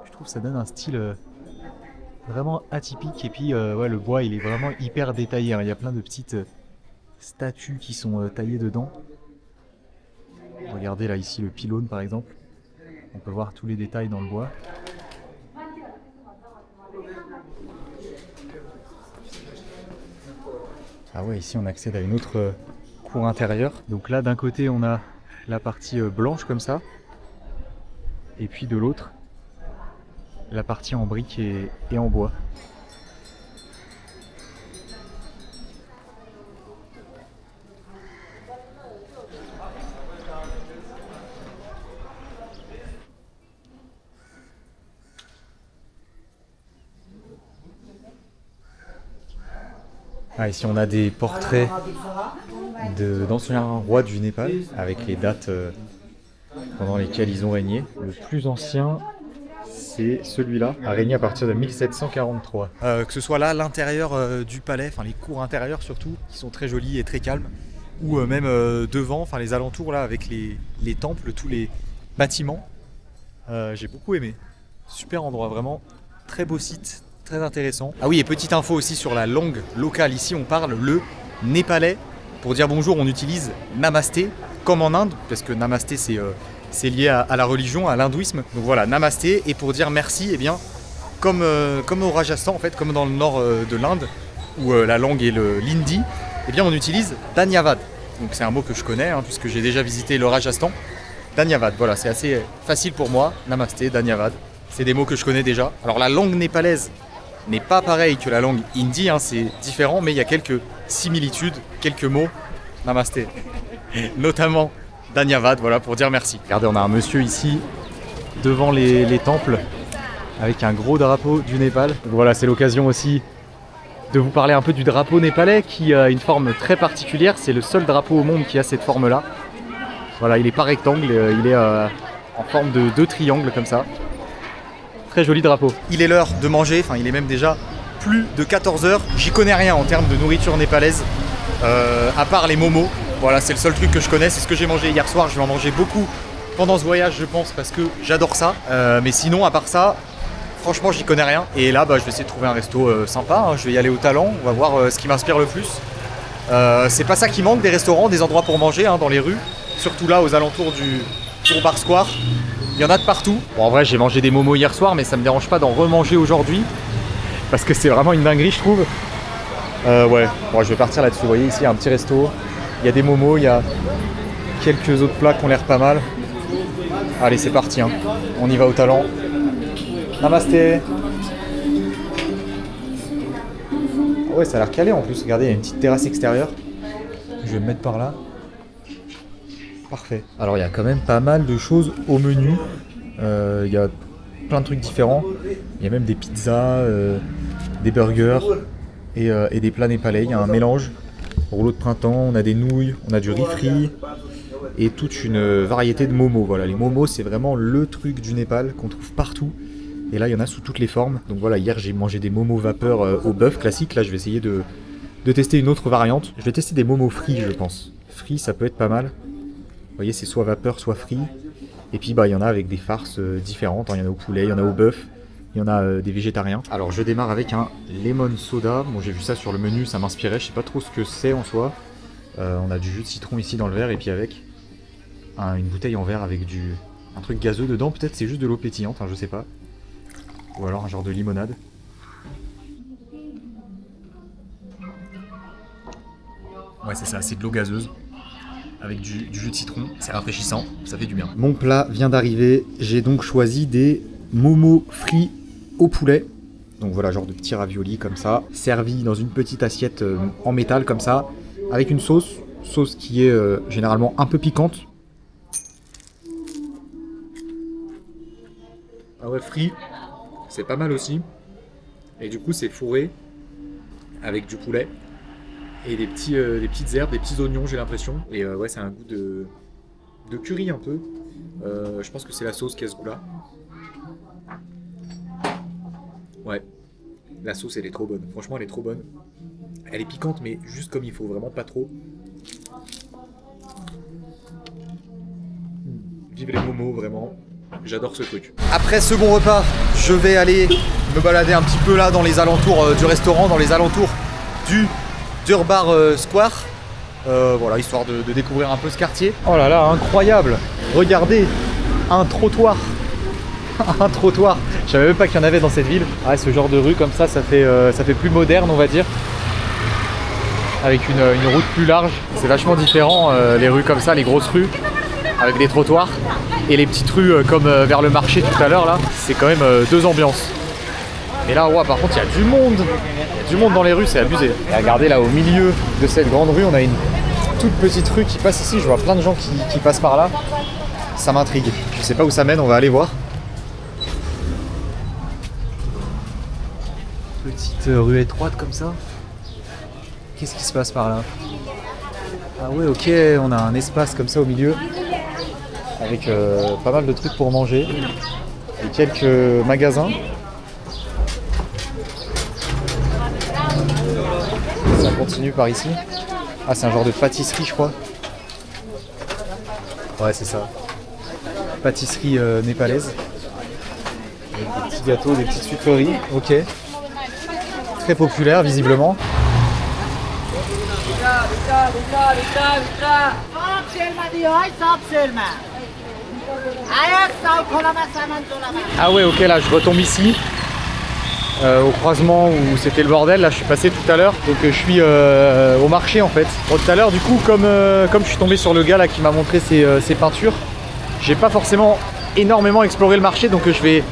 B: Je trouve que ça donne un style vraiment atypique. Et puis ouais, le bois il est vraiment hyper détaillé. Hein. Il y a plein de petites statues qui sont taillées dedans. Regardez là ici le pylône par exemple. On peut voir tous les détails dans le bois. Ah ouais, ici on accède à une autre... cour intérieure. Donc là d'un côté on a la partie blanche comme ça et puis de l'autre la partie en briques et en bois. Ah, ici on a des portraits d'anciens rois du Népal avec les dates pendant lesquelles ils ont régné. Le plus ancien c'est celui-là, a régné à partir de 1743. Que ce soit là, l'intérieur du palais, enfin les cours intérieures surtout, qui sont très jolies et très calmes, ou même devant, enfin les alentours là avec les temples, tous les bâtiments. J'ai beaucoup aimé. Super endroit, vraiment très beau site. Très intéressant. Ah oui, et petite info aussi sur la langue locale. Ici, on parle le népalais. Pour dire bonjour, on utilise namasté, comme en Inde, parce que namasté, c'est lié à la religion, à l'hindouisme. Donc voilà, namasté. Et pour dire merci, eh bien, comme au Rajasthan, en fait, comme dans le nord de l'Inde, où la langue est l'hindi, eh bien, on utilise dhanyavad. Donc c'est un mot que je connais, hein, puisque j'ai déjà visité le Rajasthan. Dhanyavad, voilà, c'est assez facile pour moi. Namasté, dhanyavad. C'est des mots que je connais déjà. Alors la langue népalaise n'est pas pareil que la langue hindi, hein, c'est différent, mais il y a quelques similitudes, quelques mots. Namasté. Notamment dhanyavad, voilà, pour dire merci. Regardez, on a un monsieur ici, devant les temples, avec un gros drapeau du Népal. Donc voilà, c'est l'occasion aussi de vous parler un peu du drapeau népalais, qui a une forme très particulière. C'est le seul drapeau au monde qui a cette forme-là. Voilà, il n'est pas rectangle, il est en forme de triangle, comme ça. Très joli drapeau. Il est l'heure de manger, enfin il est même déjà
A: plus de 14 h. J'y connais rien en termes de nourriture népalaise, à part les momos. Voilà, c'est le seul truc que je connais, c'est ce que j'ai mangé hier soir. Je vais en manger beaucoup pendant ce voyage, je pense, parce que j'adore ça. Mais sinon, à part ça, franchement, j'y connais rien. Et là, bah, je vais essayer de trouver un resto sympa, hein. Je vais y aller au talent, on va voir ce qui m'inspire le plus. C'est pas ça qui manque, des restaurants, des endroits pour manger, hein, dans les rues. Surtout là, aux alentours du Tourbar Square. Il y en a de partout. Bon, en vrai, j'ai mangé des momos hier soir, mais ça me dérange pas d'en remanger aujourd'hui. Parce que c'est vraiment une dinguerie, je trouve. Ouais, bon, je vais partir là-dessus. Vous voyez, ici, il y a un petit resto. Il y a des momos, il y a quelques autres plats qui ont l'air pas mal. Allez, c'est parti, hein. On y va au talent. Namasté. Ouais, ça a l'air calé en plus. Regardez, il y a une petite terrasse extérieure. Je vais me mettre par là. Parfait. Alors, il y a quand même pas mal de choses au menu. Il y a plein de trucs différents. Il y a même des pizzas, des burgers et des plats népalais. Il y a un mélange. Rouleau de printemps, on a des nouilles, on a du riz frit et toute une variété de momos. Voilà, les momos, c'est vraiment le truc du Népal qu'on trouve partout. Et là, il y en a sous toutes les formes. Donc voilà, hier, j'ai mangé des momos vapeur au bœuf classique. Là, je vais essayer de tester une autre variante. Je vais tester des momos frits, je pense. Frits, ça peut être pas mal. Vous voyez, c'est soit vapeur, soit frit. Et puis, bah, il y en a avec des farces différentes. Il y en a au poulet, il y en a au bœuf. Il y en a des végétariens. Alors je démarre avec un lemon soda. Bon, j'ai vu ça sur le menu, ça m'inspirait. Je sais pas trop ce que c'est en soi. On a du jus de citron ici dans le verre et puis avec une bouteille en verre avec un truc gazeux dedans. Peut-être c'est juste de l'eau pétillante, hein, je sais pas. Ou alors un genre de limonade. Ouais, c'est ça, c'est de l'eau gazeuse avec du jus de citron. C'est rafraîchissant, ça fait du bien. Mon plat vient d'arriver. J'ai donc choisi des momos frits au poulet. Donc voilà, genre de petits raviolis comme ça, servis dans une petite assiette en métal comme ça, avec une sauce qui est généralement un peu piquante. Ah ouais, frit, c'est pas mal aussi. Et du coup, c'est fourré avec du poulet et des petites herbes, des petits oignons, j'ai l'impression. Et ouais, c'est un goût de curry un peu. Je pense que c'est la sauce qui a ce goût-là. Ouais, la sauce elle est trop bonne, franchement elle est trop bonne. Elle est piquante mais juste comme il faut, vraiment pas trop. Vive les momos, vraiment, j'adore ce truc. Après second repas, je vais aller me balader un petit peu là dans les alentours du restaurant, dans les alentours du Durbar Square. Voilà, histoire de découvrir un peu ce quartier. Oh là là, incroyable! Regardez, un trottoir. Un trottoir, je savais même pas qu'il y en avait dans cette ville. Ah, ce genre de rue comme ça fait plus moderne, on va dire. Avec une route plus large. C'est vachement différent, les rues comme ça, les grosses rues, avec des trottoirs. Et les petites rues comme vers le marché tout à l'heure là, c'est quand même deux ambiances. Et là, ouais, par contre, il y a du monde. Il y a du monde dans les rues, c'est abusé. Et regardez là, au milieu de cette grande rue, on a une toute petite rue qui passe ici. Je vois plein de gens qui passent par là. Ça m'intrigue. Je sais pas où ça mène, on va aller voir. Petite rue étroite comme ça. Qu'est-ce qui se passe par là? Ah ouais, ok, on a un espace comme ça au milieu avec pas mal de trucs pour manger et quelques magasins. Ça continue par ici. Ah, c'est un genre de pâtisserie, je crois. Ouais, c'est ça. Pâtisserie népalaise. Avec des petits gâteaux, des petites sucreries. Ok. Très populaire visiblement. Ah ouais, ok, là je retombe ici au croisement où c'était le bordel. Là je suis passé tout à l'heure, donc je suis au marché en fait. Bon, tout à l'heure du coup comme je suis tombé sur le gars là qui m'a montré ses peintures, j'ai pas forcément énormément exploré le marché, donc je vais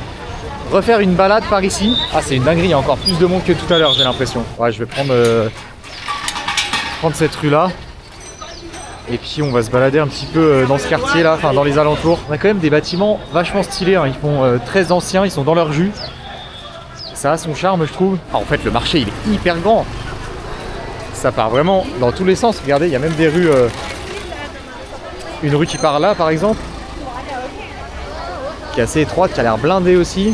A: refaire une balade par ici. Ah, c'est une dinguerie, il y a encore plus de monde que tout à l'heure, j'ai l'impression. Ouais, je vais prendre cette rue là. Et puis on va se balader un petit peu dans ce quartier là, enfin dans les alentours. On a quand même des bâtiments vachement stylés, hein. Ils font très anciens, ils sont dans leur jus. Ça a son charme, je trouve. Ah, en fait le marché il est hyper grand. Ça part vraiment dans tous les sens. Regardez, il y a même des rues. Une rue qui part là par exemple, qui est assez étroite, qui a l'air blindée aussi.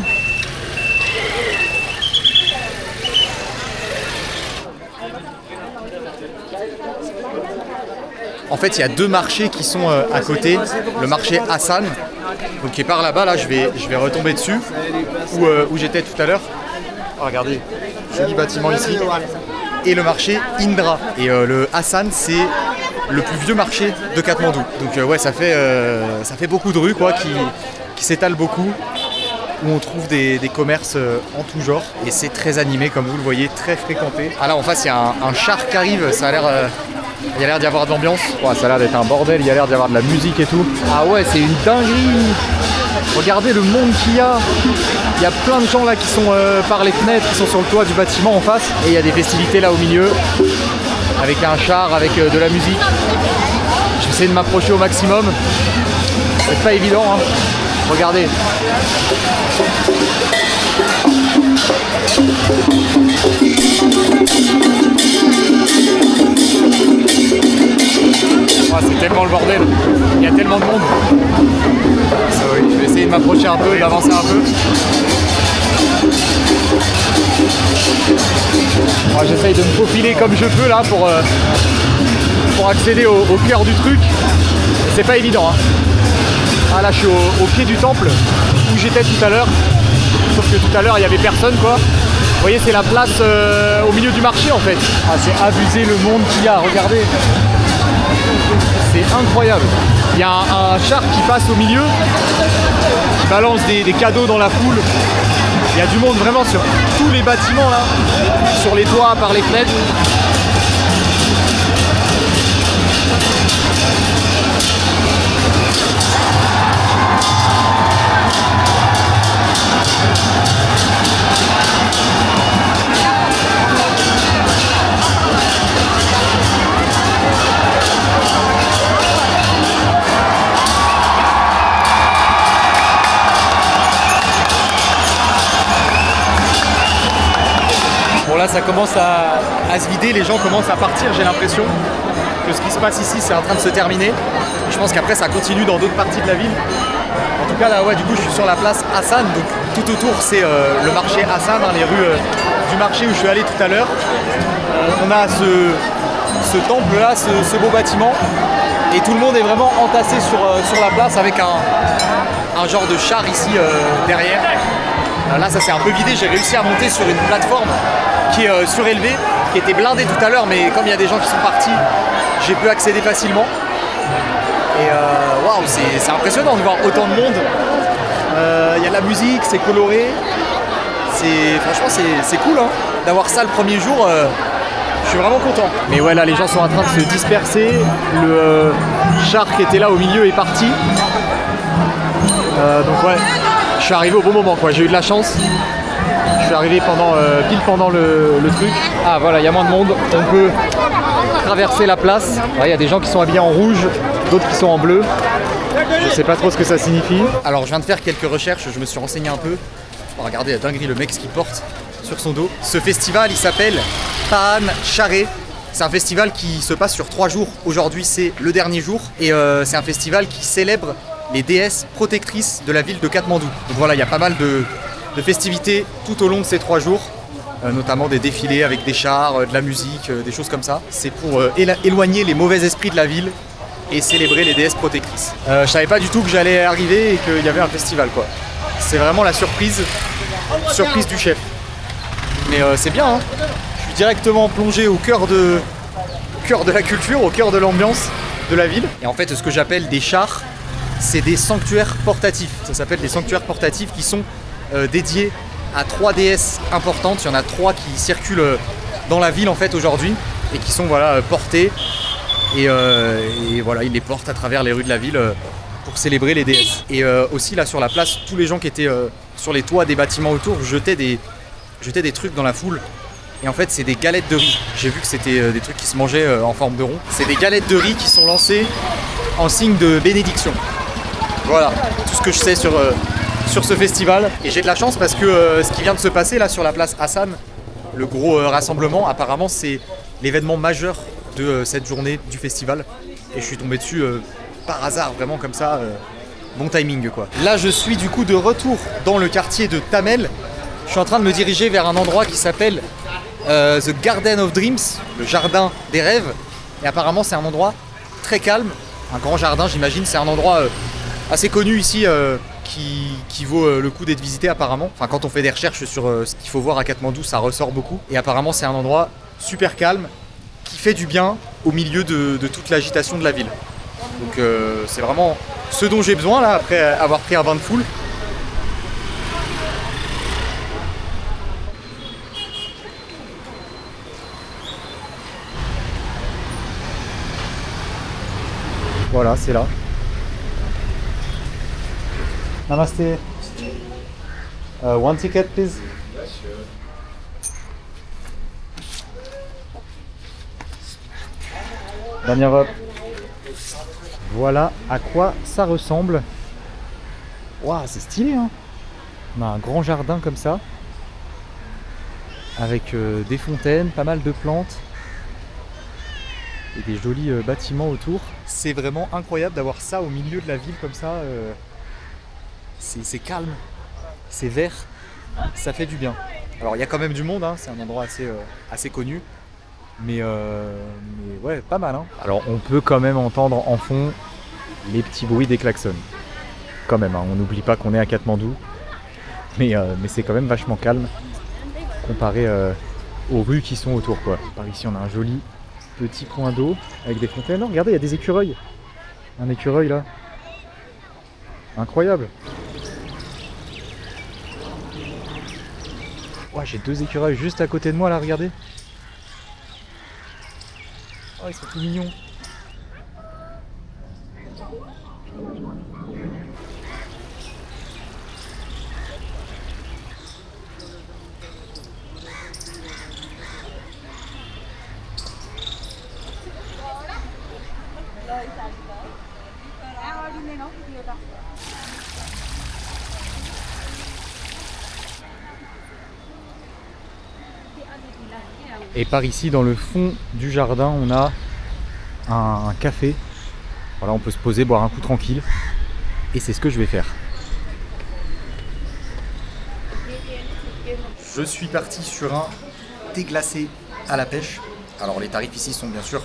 A: En fait, il y a deux marchés qui sont à côté. Le marché Hassan, donc qui est par là-bas. Là, je vais retomber dessus, où j'étais tout à l'heure. Oh, regardez, joli bâtiment ici. Et le marché Indra. Et le Hassan, c'est le plus vieux marché de Katmandou. Donc ouais, ça fait beaucoup de rues quoi, qui s'étalent beaucoup, où on trouve des commerces en tout genre. Et c'est très animé, comme vous le voyez, très fréquenté. Ah là, en face, il y a un char qui arrive. Ça a l'air... il y a l'air d'y avoir de l'ambiance. Ouais, ça a l'air d'être un bordel, il y a l'air d'y avoir de la musique et tout. Ah ouais, c'est une dinguerie. Regardez le monde qu'il y a. Il y a plein de gens là qui sont par les fenêtres, qui sont sur le toit du bâtiment en face. Et il y a des festivités là au milieu, avec un char, avec de la musique. J'essaie de m'approcher au maximum. C'est pas évident, hein. Regardez. Oh, c'est tellement le bordel, il y a tellement de monde. Ça, oui, je vais essayer de m'approcher un peu, d'avancer un peu. Oh, j'essaye de me faufiler comme je peux là pour accéder au cœur du truc. C'est pas évident, hein. Ah là je suis au pied du temple où j'étais tout à l'heure. Sauf que tout à l'heure il n'y avait personne quoi. Vous voyez, c'est la place au milieu du marché en fait. Ah, c'est abusé le monde qu'il y a, regardez. C'est incroyable. Il y a un char qui passe au milieu, qui balance des cadeaux dans la foule. Il y a du monde vraiment sur tous les bâtiments là, sur les toits, par les fenêtres. Bon là ça commence à se vider, les gens commencent à partir, j'ai l'impression que ce qui se passe ici c'est en train de se terminer. Je pense qu'après ça continue dans d'autres parties de la ville. En tout cas là ouais, du coup je suis sur la place Hassan, donc tout autour c'est le marché Hassan, hein, les rues du marché où je suis allé tout à l'heure. On a ce temple là, ce beau bâtiment, et tout le monde est vraiment entassé sur la place avec un genre de char ici derrière. Là ça s'est un peu vidé, j'ai réussi à monter sur une plateforme qui est surélevée, qui était blindée tout à l'heure, mais comme il y a des gens qui sont partis, j'ai pu accéder facilement. Et waouh, c'est impressionnant de voir autant de monde. Il y a de la musique, c'est coloré. Franchement c'est cool hein, d'avoir ça le premier jour. Je suis vraiment content. Mais ouais, là les gens sont en train de se disperser. Le char qui était là au milieu est parti. Donc ouais, je suis arrivé au bon moment quoi, j'ai eu de la chance. Je suis arrivé pile pendant le truc. Ah voilà, il y a moins de monde. On peut traverser la place. Il y a des gens qui sont habillés en rouge, d'autres qui sont en bleu. Je sais pas trop ce que ça signifie. Alors je viens de faire quelques recherches, je me suis renseigné un peu. Oh, regardez la dinguerie, le mec ce qu'il porte sur son dos. Ce festival il s'appelle Pahan Charé. C'est un festival qui se passe sur 3 jours. Aujourd'hui c'est le dernier jour. Et c'est un festival qui célèbre les déesses protectrices de la ville de Katmandou. Donc voilà, il y a pas mal de festivités tout au long de ces 3 jours, notamment des défilés avec des chars, de la musique, des choses comme ça. C'est pour éloigner les mauvais esprits de la ville et célébrer les déesses protectrices. Je savais pas du tout que j'allais arriver et qu'il y avait un festival quoi. C'est vraiment la surprise du chef. Mais c'est bien, hein. Je suis directement plongé au cœur de la culture, au cœur de l'ambiance de la ville. Et en fait, ce que j'appelle des chars, c'est des sanctuaires portatifs. Ça s'appelle des sanctuaires portatifs qui sont dédiés à 3 déesses importantes. Il y en a 3 qui circulent dans la ville en fait aujourd'hui et qui sont voilà, portées. Et voilà, ils les portent à travers les rues de la ville pour célébrer les déesses. Et aussi là sur la place, tous les gens qui étaient sur les toits des bâtiments autour jetaient des trucs dans la foule. Et en fait c'est des galettes de riz. J'ai vu que c'était des trucs qui se mangeaient en forme de rond. C'est des galettes de riz qui sont lancées en signe de bénédiction. Voilà, tout ce que je sais sur ce festival. Et j'ai de la chance parce que ce qui vient de se passer là sur la place Hassan, le gros rassemblement, apparemment c'est l'événement majeur de cette journée du festival. Et je suis tombé dessus par hasard, vraiment comme ça, bon timing quoi. Là je suis du coup de retour dans le quartier de Thamel. Je suis en train de me diriger vers un endroit qui s'appelle The Garden of Dreams, le jardin des rêves. Et apparemment c'est un endroit très calme, un grand jardin j'imagine, c'est un endroit assez connu ici qui vaut le coup d'être visité apparemment. Enfin quand on fait des recherches sur ce qu'il faut voir à Katmandou, ça ressort beaucoup. Et apparemment c'est un endroit super calme qui fait du bien au milieu de toute l'agitation de la ville. Donc c'est vraiment ce dont j'ai besoin là après avoir pris un bain de foule. Voilà, c'est là. Namaste. One ticket, please. Dernière. Voilà à quoi ça ressemble. Waouh, c'est stylé, hein. On a un grand jardin comme ça, avec des fontaines, pas mal de plantes. Et des jolis bâtiments autour. C'est vraiment incroyable d'avoir ça au milieu de la ville comme ça. C'est calme, c'est vert, ça fait du bien. Alors il y a quand même du monde, hein, c'est un endroit assez connu. Mais ouais, pas mal. Hein. Alors on peut quand même entendre en fond les petits bruits des klaxons. Quand même, hein, on n'oublie pas qu'on est à Katmandou. Mais c'est quand même vachement calme comparé aux rues qui sont autour, quoi. Par ici on a un joli petit point d'eau avec des fontaines. Non, regardez, il y a des écureuils. Un écureuil là. Incroyable. Ouais, j'ai deux écureuils juste à côté de moi là, regardez. Oh, ils sont tout mignons. Et par ici, dans le fond du jardin, on a un café. Voilà, on peut se poser, boire un coup tranquille. Et c'est ce que je vais faire. Je suis parti sur un thé glacé à la pêche. Alors les tarifs ici sont bien sûr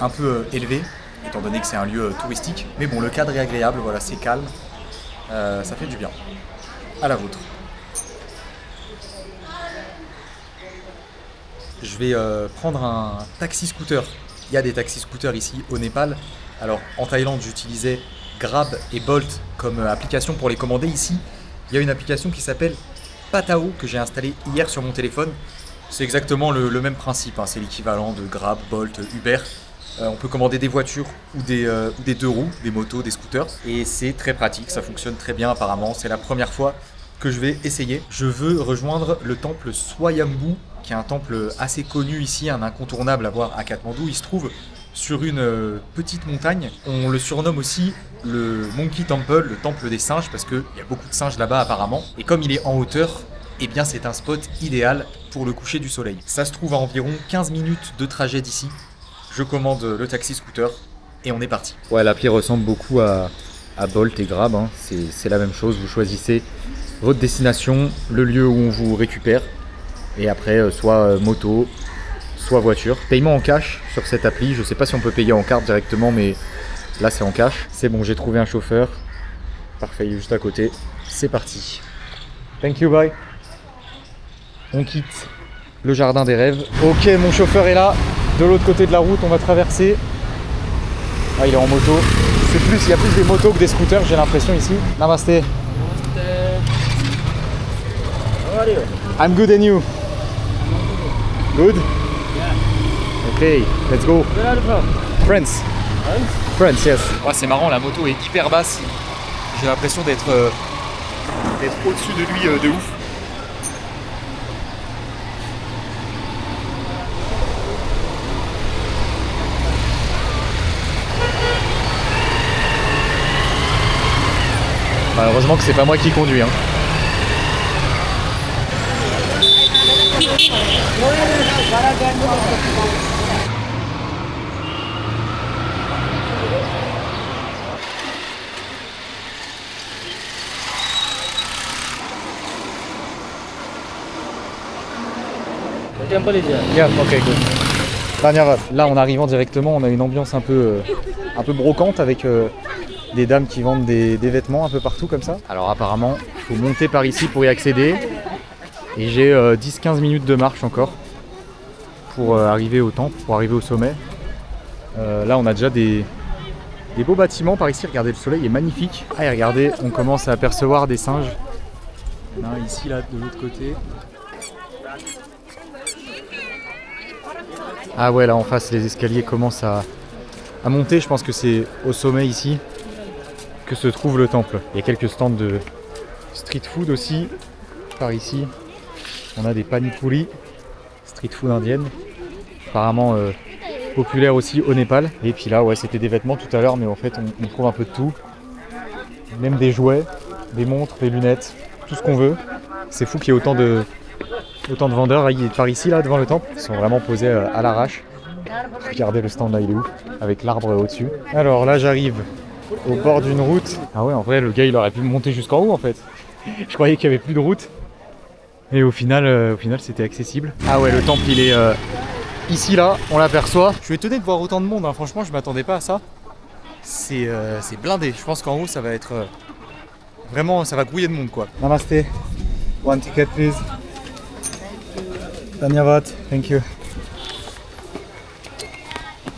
A: un peu élevés, étant donné que c'est un lieu touristique. Mais bon, le cadre est agréable, voilà, c'est calme. Ça fait du bien. À la vôtre. Je vais prendre un taxi-scooter. Il y a des taxi-scooters ici au Népal. Alors en Thaïlande, j'utilisais Grab et Bolt comme application pour les commander. Ici, il y a une application qui s'appelle Patao que j'ai installée hier sur mon téléphone. C'est exactement le même principe, hein. C'est l'équivalent de Grab, Bolt, Uber. On peut commander des voitures ou des deux roues, des motos, des scooters. Et c'est très pratique, ça fonctionne très bien apparemment. C'est la première fois que je vais essayer. Je veux rejoindre le temple Swayambhu, qui est un temple assez connu ici, un incontournable à voir à Katmandou. Il se trouve sur une petite montagne. On le surnomme aussi le Monkey Temple, le temple des singes, parce qu'il y a beaucoup de singes là-bas apparemment. Et comme il est en hauteur, eh bien c'est un spot idéal pour le coucher du soleil. Ça se trouve à environ 15 minutes de trajet d'ici. Je commande le taxi-scooter et on est parti. Ouais, l'appli ressemble beaucoup à Bolt et Grab, hein. C'est la même chose, vous choisissez votre destination, le lieu où on vous récupère. Et après, soit moto, soit voiture. Paiement en cash sur cette appli. Je sais pas si on peut payer en carte directement, mais là c'est en cash. C'est bon, j'ai trouvé un chauffeur. Parfait, il est juste à côté. C'est parti. Thank you, bye. On quitte le jardin des rêves. Ok, mon chauffeur est là. De l'autre côté de la route, on va traverser. Ah, il est en moto. Il y a plus des motos que des scooters, j'ai l'impression ici. Namaste.
C: How are you?
A: I'm good and you? Good? Yeah. Ok, let's go.
C: Where are you from?
A: France.
C: France?
A: France, yes. Ouais, c'est marrant, la moto est hyper basse. J'ai l'impression d'être au-dessus de lui de ouf. Heureusement que c'est pas moi qui conduis, hein.
C: The temple is here.
A: Yeah, okay, good.
B: Là, en arrivant directement, on a une ambiance un peu brocante avec des dames qui vendent des vêtements un peu partout comme ça. Alors apparemment, il faut monter par ici pour y accéder. Et j'ai 10-15 minutes de marche encore pour arriver au temple, pour arriver au sommet. Là, on a déjà des beaux bâtiments par ici. Regardez, le soleil est magnifique. Ah, et regardez, on commence à apercevoir des singes. Il y en a un ici, là, de l'autre côté. Ah ouais, là en face, les escaliers commencent à monter. Je pense que c'est au sommet ici que se trouve le temple. Il y a quelques stands de street food aussi. Par ici, on a des pani-puri, street food indienne. Apparemment populaire aussi au Népal. Et puis là, ouais, c'était des vêtements tout à l'heure, mais en fait, on trouve un peu de tout. Même des jouets, des montres, des lunettes, tout ce qu'on veut. C'est fou qu'il y ait autant de vendeurs par ici, là, devant le temple. Ils sont vraiment posés à l'arrache. Regardez le stand là, il est ouf, avec l'arbre au-dessus. Alors là, j'arrive au bord d'une route. Ah ouais, en vrai, le gars, il aurait pu monter jusqu'en haut, en fait. Je croyais qu'il n'y avait plus de route. Et au final, c'était accessible. Ah ouais, le temple, il est ici, là, on l'aperçoit. Je suis étonné de voir autant de monde, hein. Franchement, je m'attendais pas à ça. C'est blindé. Je pense qu'en haut, ça va être... vraiment, ça va grouiller de monde, quoi. Namaste. One ticket, please. Dhanyavad, thank you.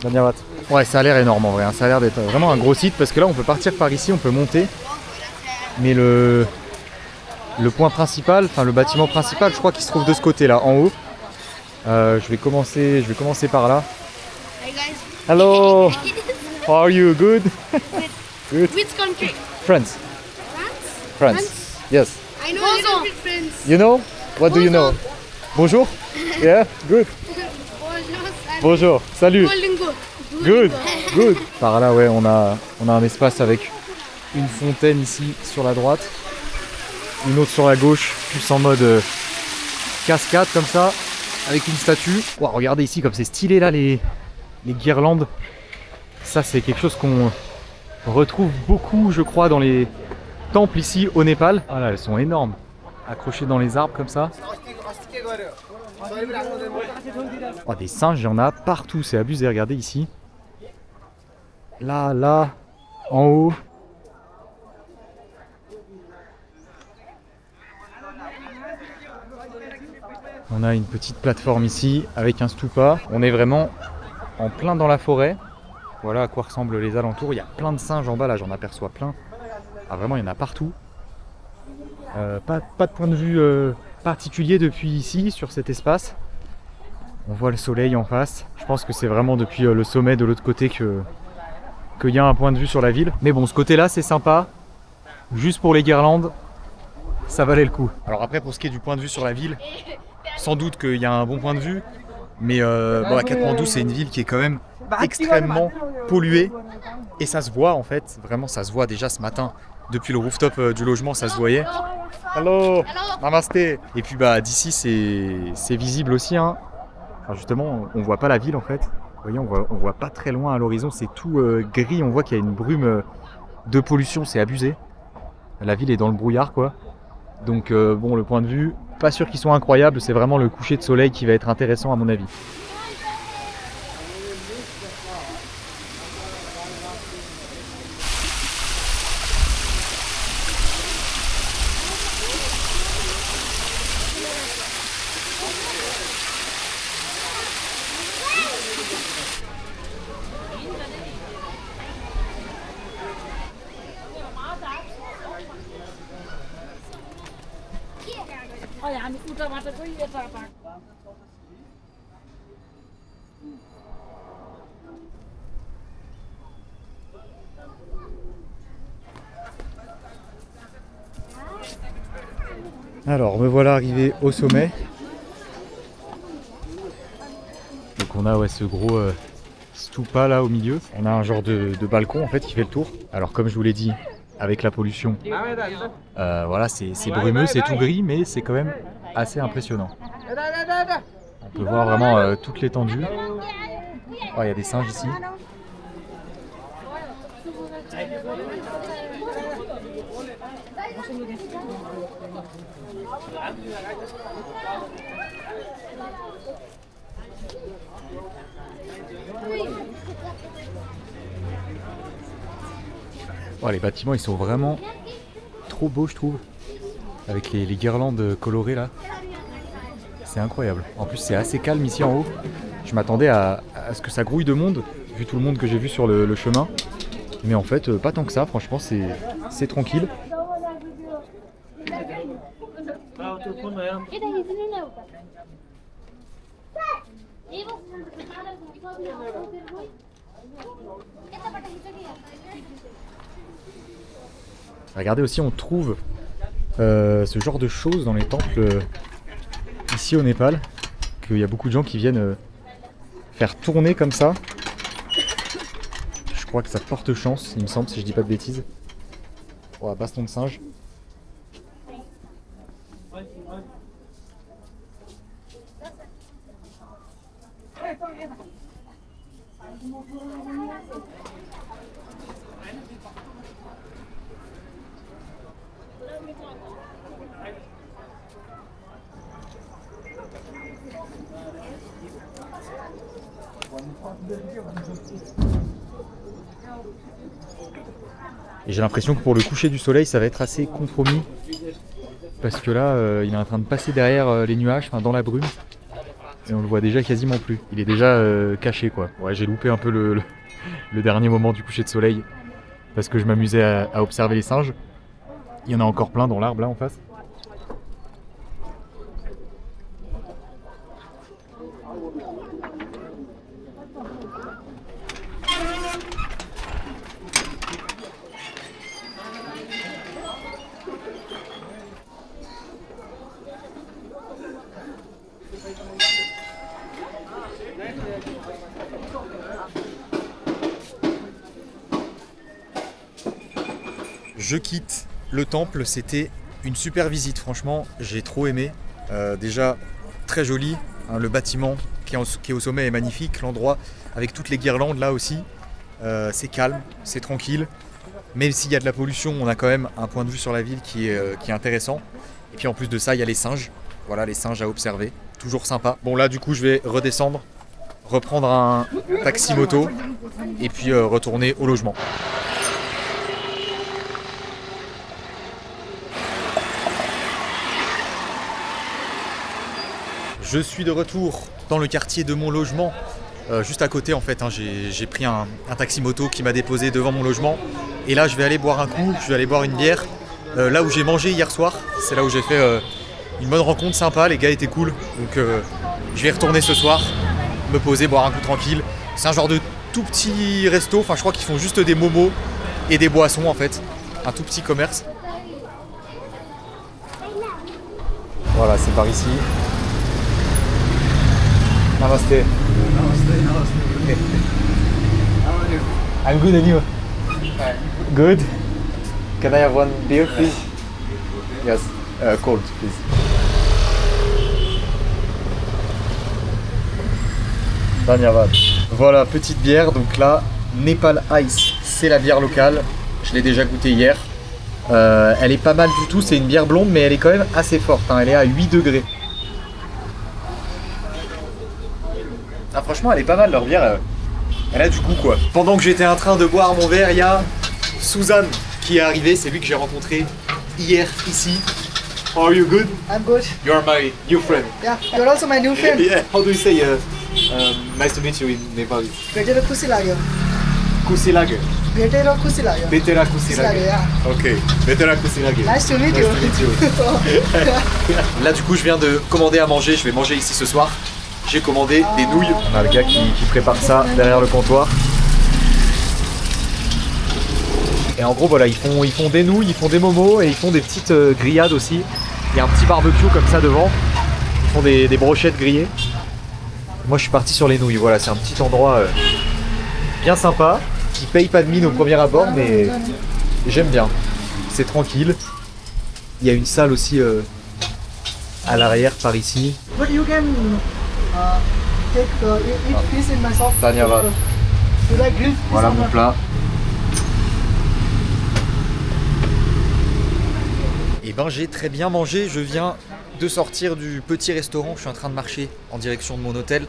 B: Dhanyavad. Ouais, ça a l'air énorme en vrai, hein. Ça a l'air d'être vraiment un gros site parce que là on peut partir par ici, on peut monter. Mais le point principal, enfin le bâtiment principal, je crois qu'il se trouve de ce côté là, en haut. Je vais commencer par là.
F: Hey guys.
B: Hello. How are you? Good? Good.
F: Which country?
B: France.
F: France?
B: France. Yes.
F: I know a little bit French.
B: You know? What do you know? Bonjour? Yeah? Good. Bonjour. Salut. Good. Good. Par là, ouais, on a un espace avec une fontaine ici sur la droite. Une autre sur la gauche, plus en mode cascade comme ça, avec une statue. Wow, regardez ici comme c'est stylé là, les guirlandes. Ça, c'est quelque chose qu'on retrouve beaucoup, je crois, dans les temples ici au Népal. Ah là, elles sont énormes. Accrochées dans les arbres comme ça. Oh, des singes, il y en a partout, c'est abusé. Regardez ici. Là, en haut. On a une petite plateforme ici avec un stupa. On est vraiment en plein dans la forêt. Voilà à quoi ressemblent les alentours. Il y a plein de singes en bas, là j'en aperçois plein. Ah vraiment, il y en a partout. Pas de point de vue particulier depuis ici, sur cet espace. On voit le soleil en face. Je pense que c'est vraiment depuis le sommet de l'autre côté qu'il y a un point de vue sur la ville. Mais bon, ce côté-là, c'est sympa. Juste pour les guirlandes, ça valait le coup. Alors après, pour ce qui est du point de vue sur la ville, sans doute qu'il y a un bon point de vue. Mais bon, à Katmandou, c'est une ville qui est quand même extrêmement polluée. Et ça se voit en fait, vraiment ça se voit déjà ce matin. Depuis le rooftop du logement, ça se voyait. Hello, namaste. Et puis bah d'ici, c'est visible aussi, hein. Enfin, justement, on voit pas la ville en fait. Vous voyez, on voit pas très loin à l'horizon, c'est tout gris. On voit qu'il y a une brume de pollution, c'est abusé. La ville est dans le brouillard quoi. Donc bon, le point de vue, pas sûr qu'ils soient incroyables. C'est vraiment le coucher de soleil qui va être intéressant à mon avis. Alors me voilà arrivé au sommet. Donc on a ce gros stupa là au milieu. On a un genre de balcon en fait qui fait le tour. Alors comme je vous l'ai dit, avec la pollution, voilà, c'est brumeux, c'est tout gris, mais c'est quand même assez impressionnant. On peut voir vraiment toute l'étendue. Oh, il y a des singes ici. Oh, les bâtiments ils sont vraiment trop beaux je trouve. Avec les guirlandes colorées là. C'est incroyable. En plus c'est assez calme ici en haut. Je m'attendais à ce que ça grouille de monde, vu tout le monde que j'ai vu sur le chemin. Mais en fait pas tant que ça, franchement c'est tranquille. Regardez aussi, on trouve ce genre de choses dans les temples ici au Népal, qu'il y a beaucoup de gens qui viennent faire tourner comme ça. Je crois que ça porte chance, il me semble, si je dis pas de bêtises. Oh, baston de singe. Et j'ai l'impression que pour le coucher du soleil ça va être assez compromis, parce que là il est en train de passer derrière les nuages, enfin dans la brume, et on le voit déjà quasiment plus. Il est déjà caché quoi. Ouais, j'ai loupé un peu le dernier moment du coucher de soleil parce que je m'amusais à observer les singes. Il y en a encore plein dans l'arbre là en face.
A: Je quitte le temple, c'était une super visite, franchement, j'ai trop aimé. Déjà, très joli, hein, le bâtiment qui est au sommet est magnifique, l'endroit avec toutes les guirlandes là aussi, c'est calme, c'est tranquille. Même s'il y a de la pollution, on a quand même un point de vue sur la ville qui est intéressant. Et puis en plus de ça, il y a les singes, voilà les singes à observer, toujours sympa. Bon là du coup je vais redescendre, reprendre un taxi moto et puis retourner au logement. Je suis de retour dans le quartier de mon logement, juste à côté en fait, hein, j'ai pris un taxi moto qui m'a déposé devant mon logement. Et là je vais aller boire un coup, je vais aller boire une bière, là où j'ai mangé hier soir, c'est là où j'ai fait une bonne rencontre sympa, les gars étaient cool. Donc je vais retourner ce soir, me poser, boire un coup tranquille. C'est un genre de tout petit resto, enfin je crois qu'ils font juste des momos et des boissons en fait, un tout petit commerce.
B: Voilà, c'est par ici. Namaste. I'm good and you? Good. Can I have one beer, please? Yes, cold, please. Dhanyavad. Voilà, petite bière. Donc là, Nepal Ice, c'est la bière locale. Je l'ai déjà goûtée hier. Elle est pas mal du tout. C'est une bière blonde, mais elle est quand même assez forte. Hein. Elle est à 8 degrés. Ah, franchement, elle est pas mal leur bière. Elle a du goût quoi. Pendant que j'étais en train de boire mon verre, il y a Suzanne qui est arrivé. C'est lui que j'ai rencontré hier ici. How are you? Good?
G: I'm good.
B: You are my new friend.
G: Yeah, you're also my new friend.
B: Yeah. How do you say nice to meet you in Nepali?
G: Vetera khushi लाग्यो.
B: Kusi lage.
G: Vetera khushi लाग्यो.
B: Vetera kusi lage.
G: Yeah.
B: Ok. Vetera kusi lage.
G: Nice to meet you.
A: Là du coup je viens de commander à manger, je vais manger ici ce soir. J'ai commandé des nouilles.
B: On a le gars qui prépare ça derrière le comptoir. Et en gros voilà, ils font des nouilles, ils font des momos et ils font des petites grillades aussi. Il y a un petit barbecue comme ça devant. Ils font des brochettes grillées. Moi je suis parti sur les nouilles, voilà, c'est un petit endroit bien sympa, qui paye pas de mine au premier abord, mais j'aime bien. C'est tranquille. Il y a une salle aussi à l'arrière par ici.
G: But you can take eat fish in my shop.
B: Dhanyavad.
G: You like grilled fish?
B: Voilà mon plat.
A: Et ben j'ai très bien mangé, je viens de sortir du petit restaurant, je suis en train de marcher en direction de mon hôtel.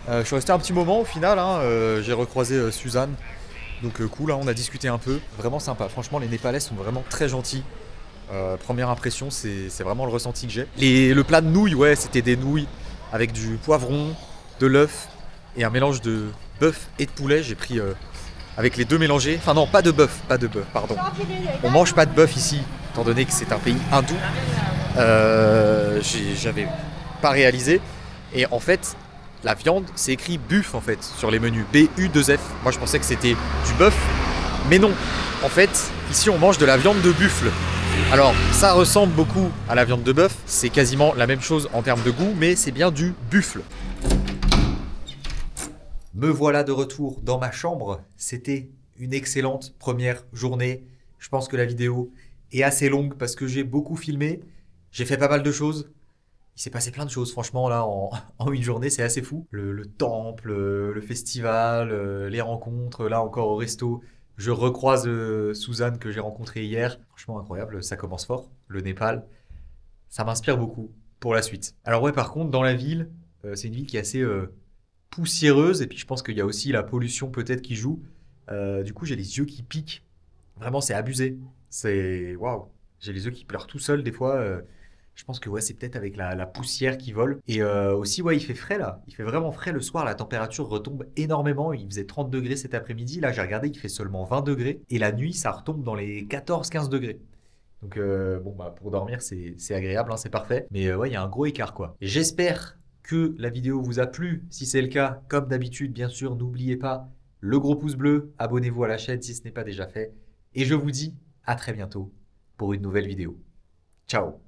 B: Je suis resté un petit moment au final, hein. J'ai recroisé Suzanne. Donc cool, hein, on a discuté un peu. Vraiment sympa. Franchement, les Népalais sont vraiment très gentils. Première impression, c'est vraiment le ressenti que j'ai. Le plat de nouilles, ouais, c'était des nouilles avec du poivron, de l'œuf et un mélange de bœuf et de poulet. J'ai pris avec les deux mélangés. Enfin non, pas de bœuf, pardon. On mange pas de bœuf ici, étant donné que c'est un pays hindou. J'avais pas réalisé. Et en fait, la viande, c'est écrit buff en fait sur les menus. B-U-2-F. Moi, je pensais que c'était du bœuf, mais non. En fait, ici, on mange de la viande de buffle. Alors, ça ressemble beaucoup à la viande de bœuf. C'est quasiment la même chose en termes de goût, mais c'est bien du buffle. Me voilà de retour dans ma chambre. C'était une excellente première journée. Je pense que la vidéo est assez longue parce que j'ai beaucoup filmé. J'ai fait pas mal de choses. Il s'est passé plein de choses, franchement, là, en une journée, c'est assez fou. Le temple, le festival, les rencontres, là encore au resto. Je recroise Suzanne que j'ai rencontrée hier. Franchement, incroyable, ça commence fort. Le Népal, ça m'inspire beaucoup pour la suite. Alors ouais, par contre, dans la ville, c'est une ville qui est assez poussiéreuse. Et puis, je pense qu'il y a aussi la pollution peut-être qui joue. Du coup, j'ai les yeux qui piquent. Vraiment, c'est abusé. C'est... Waouh. J'ai les yeux qui pleurent tout seuls des fois. Je pense que ouais, c'est peut-être avec la poussière qui vole. Et aussi, ouais, il fait frais là. Il fait vraiment frais le soir. La température retombe énormément. Il faisait 30 degrés cet après-midi. Là, j'ai regardé, il fait seulement 20 degrés. Et la nuit, ça retombe dans les 14-15 degrés. Donc, bon, bah, pour dormir, c'est agréable, hein, c'est parfait. Mais ouais, il y a un gros écart, quoi. Et j'espère que la vidéo vous a plu. Si c'est le cas, comme d'habitude, bien sûr, n'oubliez pas le gros pouce bleu. Abonnez-vous à la chaîne si ce n'est pas déjà fait. Et je vous dis à très bientôt pour une nouvelle vidéo. Ciao!